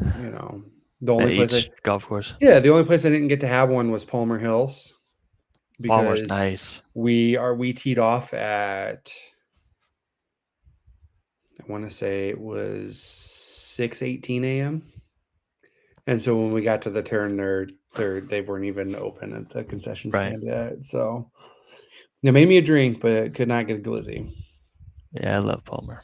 Speaker 2: The
Speaker 3: At
Speaker 2: only place
Speaker 3: each golf course.
Speaker 2: the only place I didn't get to have one was Palmer Hills
Speaker 3: Palmer's
Speaker 2: because
Speaker 3: nice.
Speaker 2: we teed off at, I want to say it was 6:18 a.m. And so when we got to the turn, they weren't even open at the concession stand yet. So they made me a drink, but could not get a glizzy.
Speaker 3: Yeah, I love Palmer.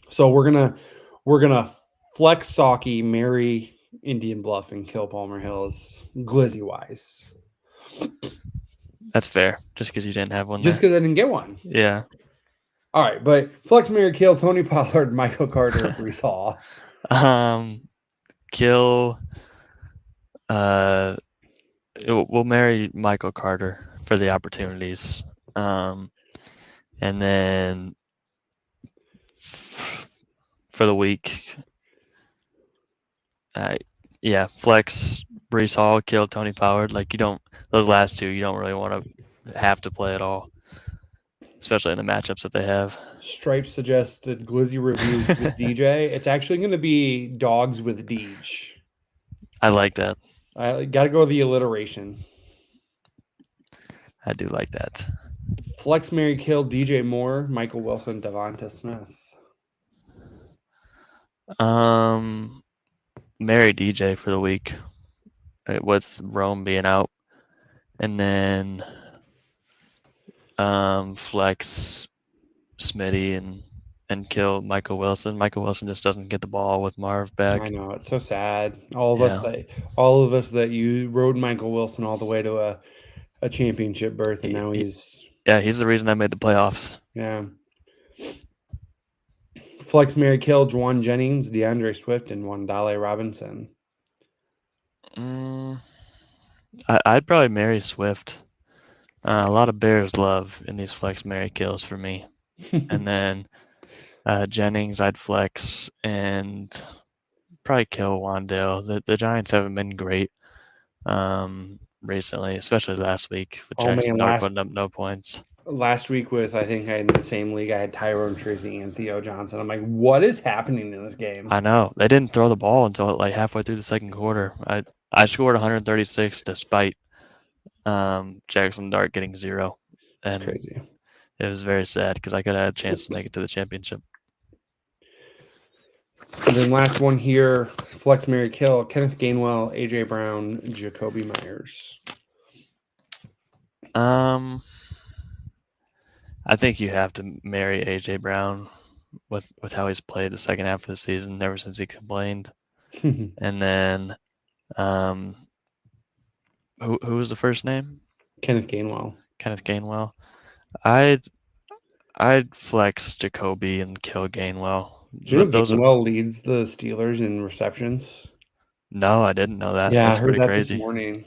Speaker 2: So we're gonna flex Saucy, marry Indian Bluff, and kill Palmer Hills glizzy wise.
Speaker 3: That's fair. Just because you didn't have one
Speaker 2: Just
Speaker 3: there.
Speaker 2: because I didn't get one.
Speaker 3: Yeah.
Speaker 2: All right, but flex, marry, kill Tony Pollard, Michael Carter, Brees Hall.
Speaker 3: Kill. We'll marry Michael Carter for the opportunities. And then for the week, flex Brees Hall, kill Tony Pollard. Like those last two, you don't really want to have to play at all, especially in the matchups that they have.
Speaker 2: Stripe suggested glizzy reviews with DJ. It's actually going to be dogs with Deej.
Speaker 3: I like that.
Speaker 2: I got to go with the alliteration.
Speaker 3: I do like that.
Speaker 2: Flex, marry, kill DJ Moore, Michael Wilson, Devonta Smith.
Speaker 3: Marry DJ for the week with Rome being out, and then flex Smitty and kill Michael Wilson. Michael Wilson just doesn't get the ball with Marv back.
Speaker 2: I know, it's so sad. All of us that you rode Michael Wilson all the way to a championship berth, and now he's
Speaker 3: the reason I made the playoffs.
Speaker 2: Yeah. Flex, marry, kill Juwan Jennings, DeAndre Swift, and Wandale Robinson.
Speaker 3: I'd probably marry Swift. A lot of Bears love in these flex, marry, kills for me. And then Jennings, I'd flex and probably kill Wandale. The Giants haven't been great recently, especially last week with Jackson Dart putting up no points.
Speaker 2: Last week with, I think in the same league, I had Tyrone Tracy and Theo Johnson. I'm like, what is happening in this game?
Speaker 3: I know. They didn't throw the ball until like halfway through the second quarter. I scored 136 despite Jackson Dart getting 0.
Speaker 2: That's
Speaker 3: and
Speaker 2: crazy.
Speaker 3: It was very sad because I could have had a chance to make it to the championship.
Speaker 2: And then last one here, flex, marry, kill, Kenneth Gainwell, AJ Brown, Jacoby Myers.
Speaker 3: I think you have to marry AJ Brown with how he's played the second half of the season ever since he complained. And then who was the first name?
Speaker 2: Kenneth Gainwell.
Speaker 3: I'd flex Jacoby and kill Gainwell.
Speaker 2: Gainwell leads the Steelers in receptions.
Speaker 3: No, I didn't know that.
Speaker 2: Yeah,
Speaker 3: that's
Speaker 2: I heard that
Speaker 3: crazy.
Speaker 2: This morning.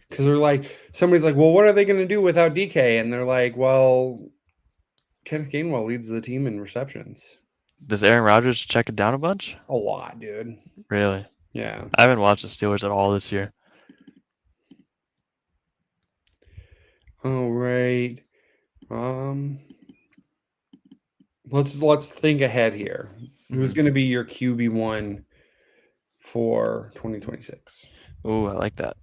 Speaker 2: Because they're like, somebody's like, well, what are they going to do without DK? And they're like, well, Kenneth Gainwell leads the team in receptions.
Speaker 3: Does Aaron Rodgers check it down a bunch?
Speaker 2: A lot, dude.
Speaker 3: Really?
Speaker 2: Yeah.
Speaker 3: I haven't watched the Steelers at all this year.
Speaker 2: All right. Let's think ahead here. Who's going to be your QB1 for 2026?
Speaker 3: Ooh, I like that.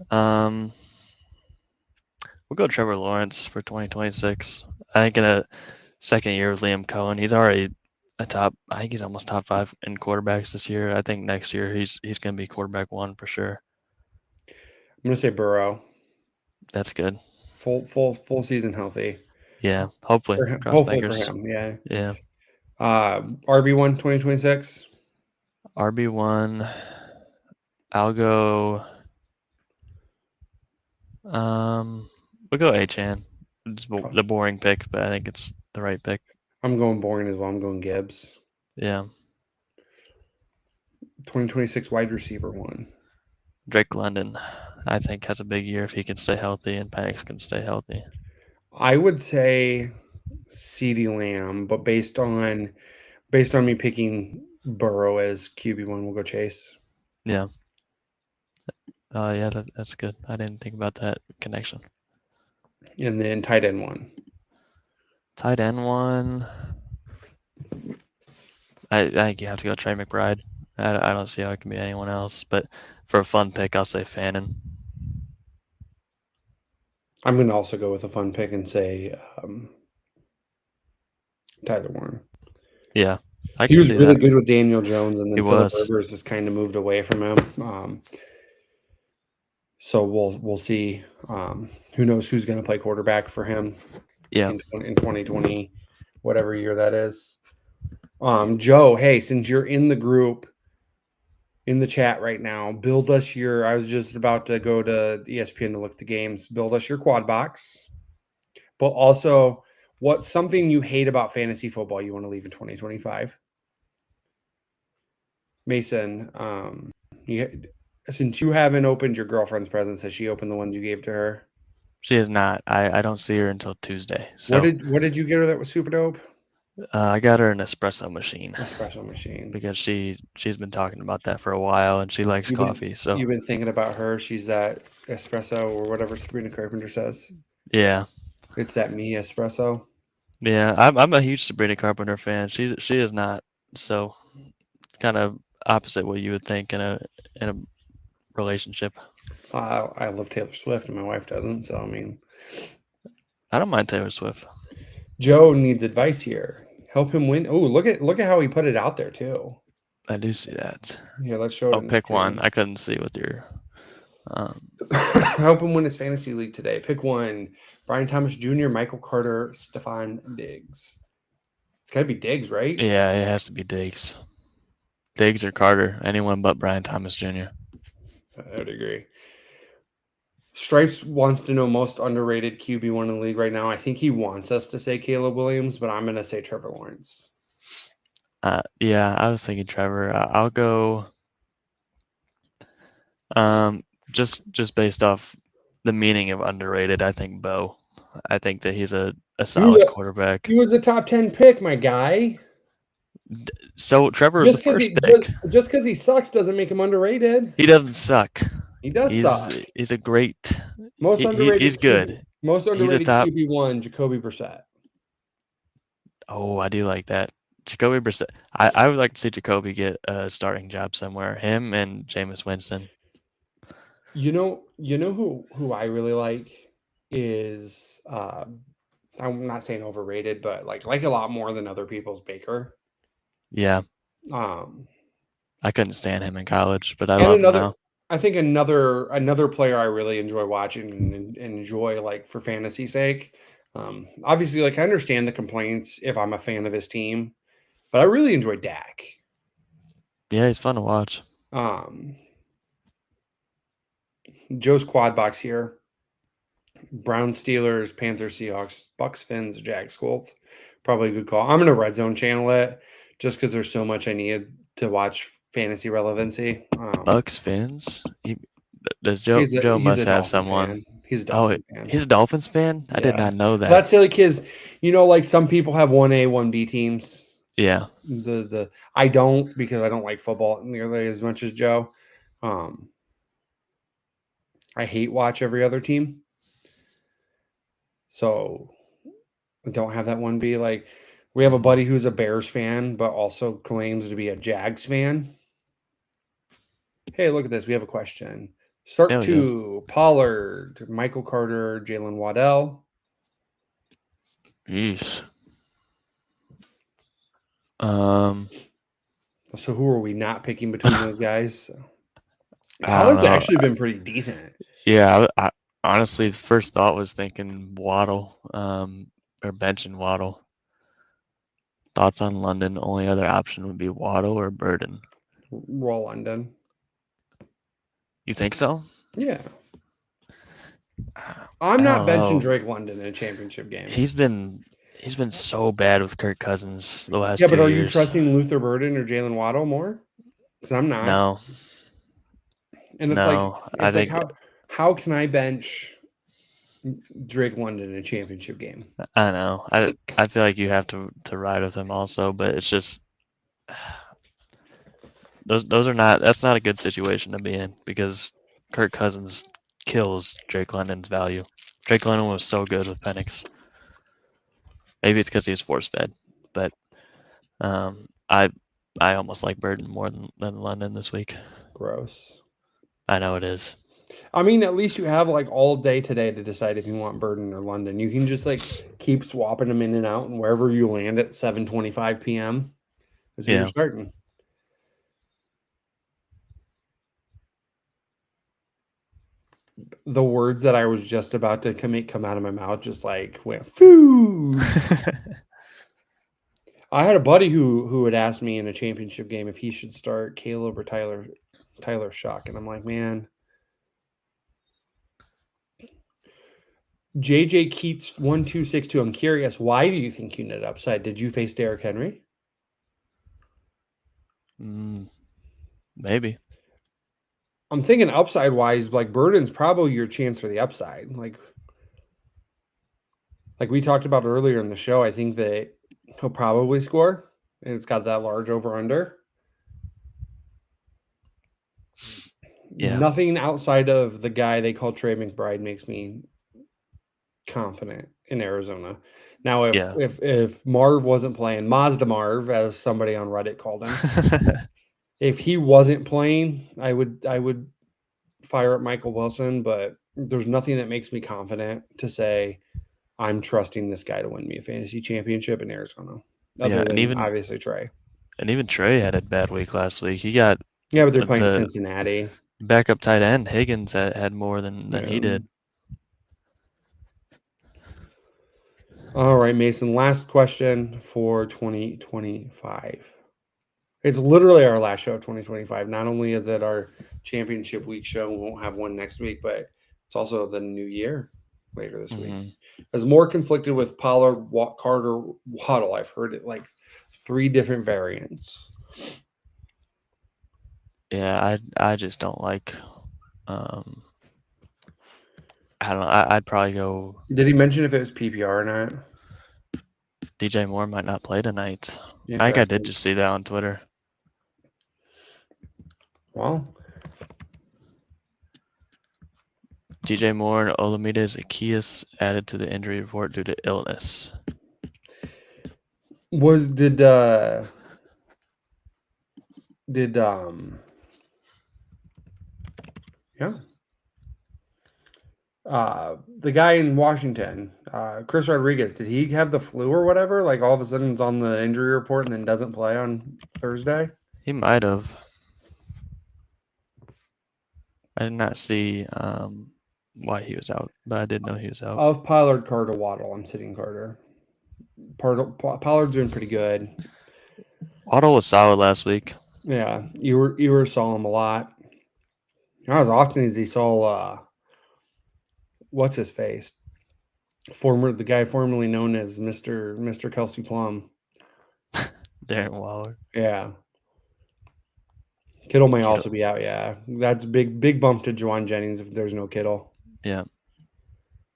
Speaker 3: We'll go Trevor Lawrence for 2026. I think in a second year with Liam Cohen, he's already I think he's almost top 5 in quarterbacks this year. I think next year he's going to be quarterback 1 for sure.
Speaker 2: I'm going to say Burrow.
Speaker 3: That's good.
Speaker 2: Full season healthy.
Speaker 3: Yeah, hopefully.
Speaker 2: Hopefully for him, yeah.
Speaker 3: Yeah.
Speaker 2: RB1 2026?
Speaker 3: RB1, I'll go we'll go Achane. It's the boring pick, but I think it's the right pick.
Speaker 2: I'm going boring as well. I'm going Gibbs.
Speaker 3: Yeah.
Speaker 2: 2026 wide receiver 1.
Speaker 3: Drake London, I think, has a big year if he can stay healthy and Penix can stay healthy.
Speaker 2: I would say CeeDee Lamb, but based on me picking Burrow as QB1, we'll go Chase.
Speaker 3: Yeah. Yeah, that's good. I didn't think about that connection.
Speaker 2: And then tight end 1.
Speaker 3: Tight end 1. I think you have to go Trey McBride. I don't see how it can be anyone else. But for a fun pick, I'll say Fannin.
Speaker 2: I'm going to also go with a fun pick and say Tyler Warren.
Speaker 3: Yeah, I
Speaker 2: He
Speaker 3: can
Speaker 2: was
Speaker 3: see
Speaker 2: really
Speaker 3: that.
Speaker 2: good with Daniel Jones, and then
Speaker 3: He
Speaker 2: Phillip
Speaker 3: was.
Speaker 2: Rivers has kind of moved away from him. So we'll see. Who knows who's going to play quarterback for him
Speaker 3: Yeah.
Speaker 2: in 2020, whatever year that is. Joe, hey, since you're in the group, in the chat right now, build us your. I was just about to go to ESPN to look at the games. Build us your quad box, but also what's something you hate about fantasy football you want to leave in 2025. Mason, since you haven't opened your girlfriend's presents, has she opened the ones you gave to her?
Speaker 3: She is not. I don't see her until Tuesday. So
Speaker 2: What did you get her that was super dope?
Speaker 3: I got her an espresso machine
Speaker 2: Espresso machine.
Speaker 3: because she's been talking about that for a while and she likes coffee. So
Speaker 2: You've been thinking about her. She's that espresso or whatever Sabrina Carpenter says.
Speaker 3: yeah.
Speaker 2: It's that me espresso.
Speaker 3: Yeah, I'm a huge Sabrina Carpenter fan. She is not. So it's kind of opposite what you would think in a relationship.
Speaker 2: I love Taylor Swift and my wife doesn't. So I mean,
Speaker 3: I don't mind Taylor Swift.
Speaker 2: Joe needs advice here. Help him win. Oh, look at how he put it out there too.
Speaker 3: I do see that.
Speaker 2: Here, let's show it.
Speaker 3: Oh, pick one. I couldn't see with your.
Speaker 2: Help him win his fantasy league today. Pick one. Brian Thomas Jr., Michael Carter, Stefan Diggs. It's got to be Diggs, right?
Speaker 3: Yeah, it has to be Diggs. Diggs or Carter. Anyone but Brian Thomas Jr.
Speaker 2: I would agree. Stripes wants to know most underrated QB1 in the league right now. I think he wants us to say Caleb Williams, but I'm going to say Trevor Lawrence.
Speaker 3: Yeah, I was thinking Trevor. I'll go. Just based off the meaning of underrated, I think Bo. I think that he's a solid quarterback.
Speaker 2: He was a top 10 pick, my guy.
Speaker 3: So Trevor was the first pick.
Speaker 2: Just because he sucks doesn't make him underrated.
Speaker 3: He doesn't suck.
Speaker 2: He does suck.
Speaker 3: He's a great.
Speaker 2: Most underrated.
Speaker 3: He's good.
Speaker 2: Most underrated
Speaker 3: he's a top,
Speaker 2: QB1, Jacoby Brissett.
Speaker 3: Oh, I do like that. Jacoby Brissett. I would like to see Jacoby get a starting job somewhere. Him and Jameis Winston.
Speaker 2: You know who I really like is I'm not saying overrated, but like a lot more than other people's Baker.
Speaker 3: Yeah. I couldn't stand him in college, but I love him now.
Speaker 2: I think another player I really enjoy watching and enjoy like for fantasy sake. Obviously, like I understand the complaints if I'm a fan of his team, but I really enjoy Dak.
Speaker 3: Yeah, he's fun to watch.
Speaker 2: Joe's quad box here. Browns, Steelers, Panthers, Seahawks, Bucks, Fins, Jags, Colts. Probably a good call. I'm gonna red zone channel it just because there's so much I need to watch fantasy relevancy.
Speaker 3: Bucks, Fins. Joe must have someone.
Speaker 2: Fan. He's a Dolphins fan.
Speaker 3: He's a Dolphins fan? I did not know that.
Speaker 2: That's silly kids. Like some people have 1A, 1B teams.
Speaker 3: Yeah.
Speaker 2: I don't because I don't like football nearly as much as Joe. I hate watch every other team. So I don't have that 1B. Like we have a buddy who's a Bears fan, but also claims to be a Jags fan. Hey, look at this. We have a question. Start 2, Pollard, Michael Carter, Jalen Waddell.
Speaker 3: Yeesh.
Speaker 2: So who are we not picking between those guys? Pollard's actually been pretty decent.
Speaker 3: Yeah, I honestly, the first thought was thinking Waddle, or benching Waddle. Thoughts on London? Only other option would be Waddle or Burden.
Speaker 2: Roll London.
Speaker 3: You think so?
Speaker 2: Yeah. I'm not benching Drake London in a championship game.
Speaker 3: He's been so bad with Kirk Cousins the last 2 years.
Speaker 2: Yeah, but are you trusting Luther Burden or Jalen Waddle more? Because I'm not.
Speaker 3: No.
Speaker 2: And how can I bench Drake London in a championship game?
Speaker 3: I know. I feel like you have to ride with him also, but it's just those are not. That's not a good situation to be in because Kirk Cousins kills Drake London's value. Drake London was so good with Penix. Maybe it's because he was force fed, but I almost like Burton more than London this week.
Speaker 2: Gross.
Speaker 3: I know it is.
Speaker 2: I mean, at least you have like all day today to decide if you want Burden or London. You can just like keep swapping them in and out, and wherever you land at 7:25 p.m. is who
Speaker 3: Yeah.
Speaker 2: you're starting. The words that I was just about to come out of my mouth just like went foo. I had a buddy who had asked me in a championship game if he should start Caleb or Tyler Shock, and I'm like, man, JJ Keats 1262. I'm curious, why do you think you net upside? Did you face Derrick Henry?
Speaker 3: Maybe.
Speaker 2: I'm thinking upside wise, like Burden's probably your chance for the upside. Like we talked about earlier in the show, I think that he'll probably score, and it's got that large over under.
Speaker 3: Yeah.
Speaker 2: Nothing outside of the guy they call Trey McBride makes me confident in Arizona. Now, if Marv wasn't playing, Mazda Marv, as somebody on Reddit called him, if he wasn't playing, I would fire up Michael Wilson, but there's nothing that makes me confident to say I'm trusting this guy to win me a fantasy championship in Arizona. Other than
Speaker 3: even
Speaker 2: obviously Trey.
Speaker 3: And even Trey had a bad week last week. He got
Speaker 2: but they're playing Cincinnati.
Speaker 3: Backup tight end Higgins had more than he did.
Speaker 2: All right, Mason. Last question for 2025. It's literally our last show of 2025. Not only is it our championship week show, we won't have one next week, but it's also the new year later this week. I was more conflicted with Pollard, Carter, Waddle. I've heard it like 3 different variants.
Speaker 3: Yeah, I just don't like. I don't know. I'd probably go.
Speaker 2: Did he mention if it was PPR or not?
Speaker 3: DJ Moore might not play tonight. I think I did just see that on Twitter.
Speaker 2: Well,
Speaker 3: DJ Moore and Olamide Zaccheaus added to the injury report due to illness.
Speaker 2: The guy in Washington, Chris Rodriguez, did he have the flu or whatever? Like all of a sudden it's on the injury report and then doesn't play on Thursday?
Speaker 3: He might have. I did not see why he was out, but I did know he was out.
Speaker 2: Of Pollard, Carter, Waddle, I'm sitting Carter. Pollard's doing pretty good.
Speaker 3: Waddle was solid last week.
Speaker 2: Yeah, you saw him a lot. Not as often as he saw what's his face? The guy formerly known as Mr. Kelsey Plum.
Speaker 3: Darren Waller.
Speaker 2: Yeah. Kittle may also be out, yeah. That's a big bump to Juwan Jennings if there's no Kittle.
Speaker 3: Yeah.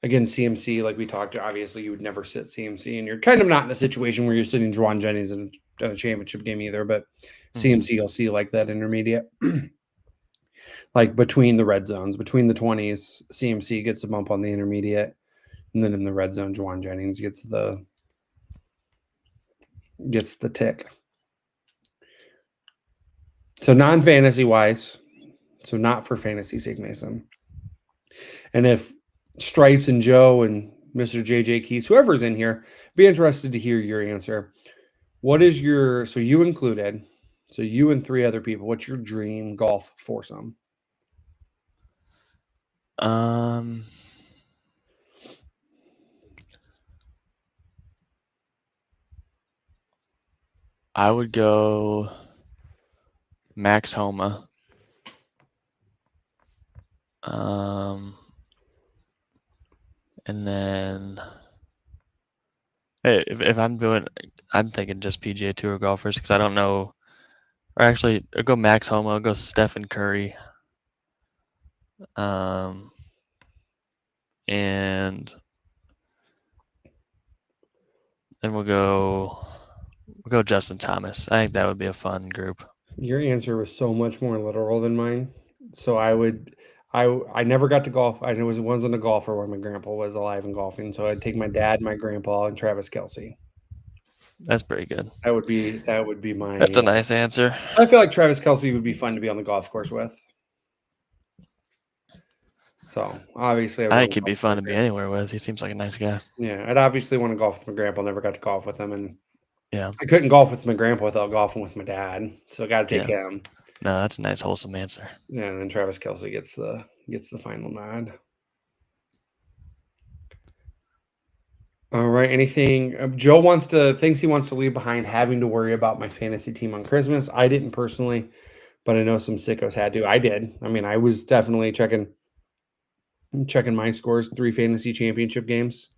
Speaker 2: Again, CMC, like we talked, obviously you would never sit CMC, and you're kind of not in a situation where you're sitting Juwan Jennings in a championship game either, but CMC you'll see like that intermediate. Like between the red zones, between the 20s, CMC gets a bump on the intermediate, and then in the red zone, Juwan Jennings gets the tick. So non-fantasy wise, so not for fantasy sake, Mason. And if Stripes and Joe and Mr. JJ Keats, whoever's in here, be interested to hear your answer. What is so you included, so you and 3 other people, what's your dream golf foursome?
Speaker 3: I would go Max Homa. And then if I'm thinking just PGA Tour golfers because I don't know. Or actually, I'll go Max Homa. I'll go Stephen Curry. And then we'll go Justin Thomas. I think that would be a fun group.
Speaker 2: Your answer was so much more literal than mine. So I never got to golf. I wasn't a golfer when my grandpa was alive and golfing. So I'd take my dad, my grandpa, and Travis Kelsey.
Speaker 3: That's pretty good.
Speaker 2: That would be my.
Speaker 3: That's a nice answer.
Speaker 2: I feel like Travis Kelsey would be fun to be on the golf course with. So obviously,
Speaker 3: I think he'd be fun to be anywhere with. He seems like a nice guy.
Speaker 2: Yeah, I'd obviously want to golf with my grandpa. Never got to golf with him, and
Speaker 3: Yeah.
Speaker 2: I couldn't golf with my grandpa without golfing with my dad. So I got to take him.
Speaker 3: No, that's a nice wholesome answer.
Speaker 2: Yeah, and then Travis Kelsey gets the final nod. All right. Anything Joe thinks he wants to leave behind having to worry about my fantasy team on Christmas. I didn't personally, but I know some sickos had to. I did. I mean, I was definitely checking my scores, 3 fantasy championship games.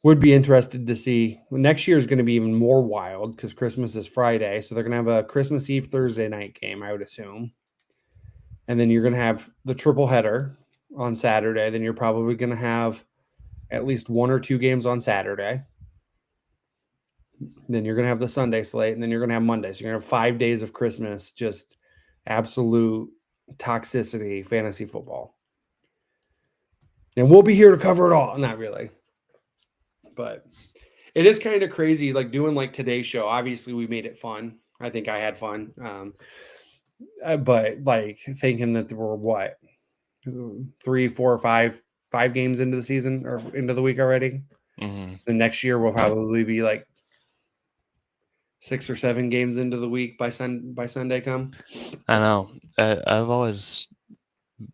Speaker 2: Would be interested to see. Next year is going to be even more wild because Christmas is Friday. So they're going to have a Christmas Eve Thursday night game, I would assume. And then you're going to have the triple header on Saturday. Then you're probably going to have at least 1 or 2 games on Saturday. Then you're going to have the Sunday slate, and then you're going to have Monday. So you're going to have 5 days of Christmas, just absolute toxicity fantasy football. And we'll be here to cover it all. Not really. But it is kind of crazy, like doing like today's show. Obviously, we made it fun. I think I had fun. But like thinking that there were 3, 4, 5 games into the season or into the week already.
Speaker 3: Mm-hmm.
Speaker 2: The next year will probably be like 6 or 7 games into the week by Sunday come.
Speaker 3: I know. I've always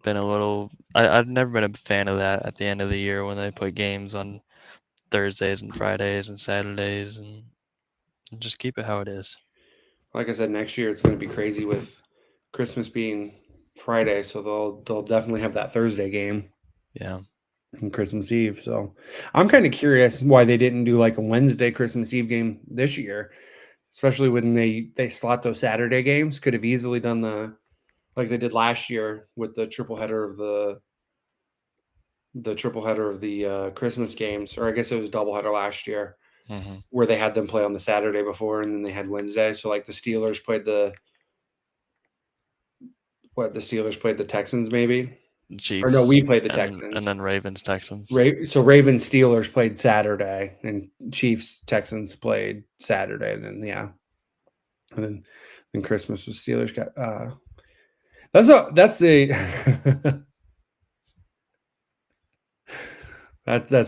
Speaker 3: been I've never been a fan of that at the end of the year when they put games on Thursdays and Fridays and Saturdays and just keep it how it is.
Speaker 2: Like I said, next year it's going to be crazy with Christmas being Friday, so they'll definitely have that Thursday game.
Speaker 3: Yeah.
Speaker 2: And Christmas Eve. So I'm kind of curious why they didn't do like a Wednesday Christmas Eve game this year, especially when they slot those Saturday games. Could have easily done like they did last year with the triple header of the Christmas games, or I guess it was doubleheader last year, where they had them play on the Saturday before, and then they had Wednesday. So like the Steelers played the Texans maybe.
Speaker 3: Chiefs.
Speaker 2: Or no, we played the Texans.
Speaker 3: And then Ravens, Texans.
Speaker 2: So Ravens, Steelers played Saturday, and Chiefs, Texans played Saturday. And then and then Christmas was Steelers got. That's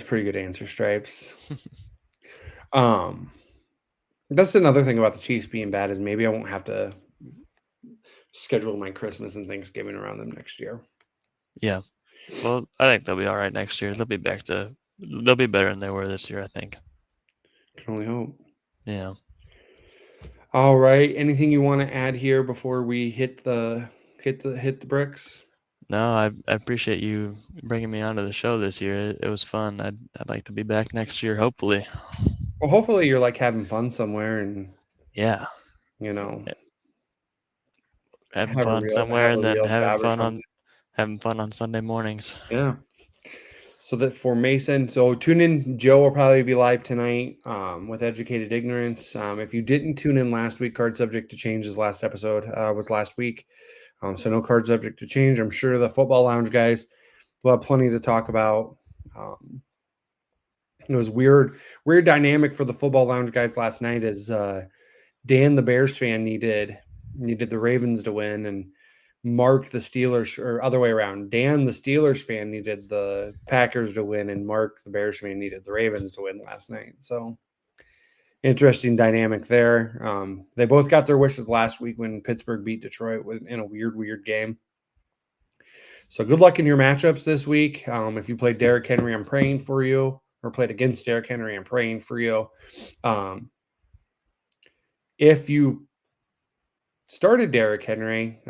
Speaker 2: a pretty good answer, Stripes. That's another thing about the Chiefs being bad is maybe I won't have to schedule my Christmas and Thanksgiving around them next year.
Speaker 3: Yeah. Well, I think they'll be all right next year. They'll be better than they were this year, I think.
Speaker 2: Can only hope.
Speaker 3: Yeah.
Speaker 2: All right. Anything you want to add here before we hit the bricks?
Speaker 3: No, I appreciate you bringing me onto the show this year. It was fun. I'd like to be back next year, hopefully.
Speaker 2: Well, hopefully you're like having fun somewhere, and
Speaker 3: yeah, having fun somewhere, and then having fun on Sunday mornings.
Speaker 2: Yeah. So that for Mason, so tune in. Joe will probably be live tonight with Educated Ignorance. If you didn't tune in last week, Card Subject to Change, his last episode was last week. So no Card Subject to Change. I'm sure the Football Lounge guys will have plenty to talk about. It was weird dynamic for the Football Lounge guys last night as Dan, the Bears fan, needed the Ravens to win, and Mark, the Steelers, or other way around. Dan, the Steelers fan, needed the Packers to win, and Mark, the Bears fan, needed the Ravens to win last night. So interesting dynamic there. They both got their wishes last week when Pittsburgh beat Detroit in a weird game. So good luck in your matchups this week. If you played Derrick Henry, I'm praying for you, or played against Derrick Henry, I'm praying for you. If you started Derrick Henry,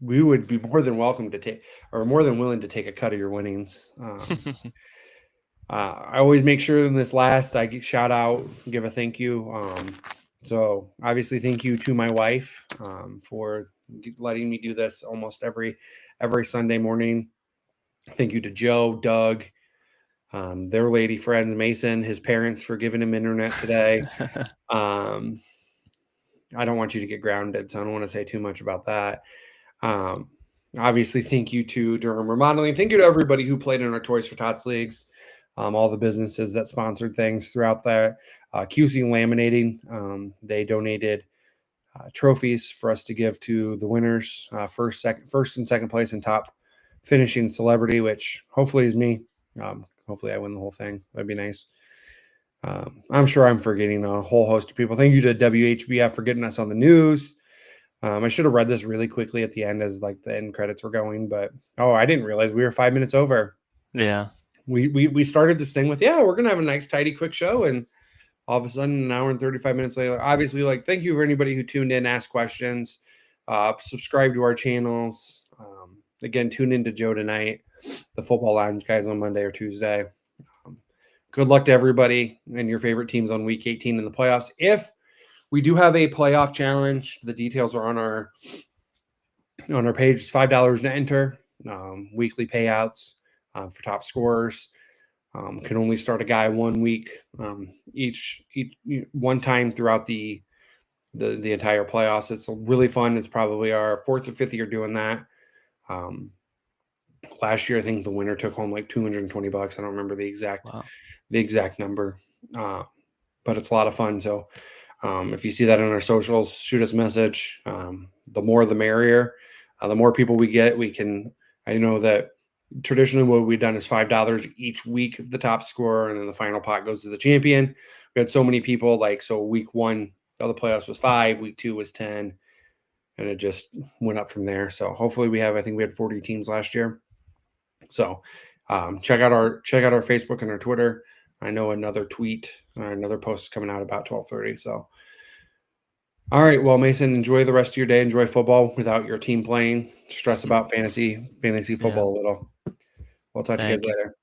Speaker 2: we would be more than willing to take a cut of your winnings. I always make sure in this last I shout out, give a thank you. So obviously thank you to my wife for letting me do this almost every Sunday morning. Thank you to Joe, Doug, their lady friends, Mason, his parents for giving him internet today. I don't want you to get grounded, so I don't want to say too much about that. Obviously, thank you to Durham Remodeling. Thank you to everybody who played in our Toys for Tots leagues. All the businesses that sponsored things throughout that. QC Laminating, they donated trophies for us to give to the winners, first and second place, and top finishing celebrity, which hopefully is me. Hopefully I win the whole thing. That'd be nice. I'm sure I'm forgetting a whole host of people. Thank you to WHBF for getting us on the news. I should have read this really quickly at the end as like the end credits were going, but I didn't realize we were 5 minutes over.
Speaker 3: Yeah.
Speaker 2: We started this thing with, we're gonna have a nice, tidy, quick show, and all of a sudden, an hour and 35 minutes later. Obviously, like, thank you for anybody who tuned in, asked questions, subscribe to our channels. Again, tune into Joe tonight, the Football Lounge guys on Monday or Tuesday. Good luck to everybody and your favorite teams on Week 18 in the playoffs. If we do have a playoff challenge, the details are on our page. It's $5 to enter. Weekly payouts for top scorers. Can only start a guy 1 week each one time throughout the entire playoffs. It's really fun. It's probably our 4th or 5th year doing that. Last year, I think the winner took home like $220. I don't remember the exact number, but it's a lot of fun. So if you see that on our socials, shoot us a message. The more the merrier. The more people we get, I know that traditionally what we've done is $5 each week of the top scorer, and then the final pot goes to the champion. We had so many people, so week 1 of the playoffs was 5, week 2 was 10, and it just went up from there. So hopefully I think we had 40 teams last year. So check out our Facebook and our Twitter. I know another post is coming out about 12:30. So all right, well, Mason, enjoy the rest of your day. Enjoy football without your team playing. Stress about fantasy football a little. We'll talk to you guys later.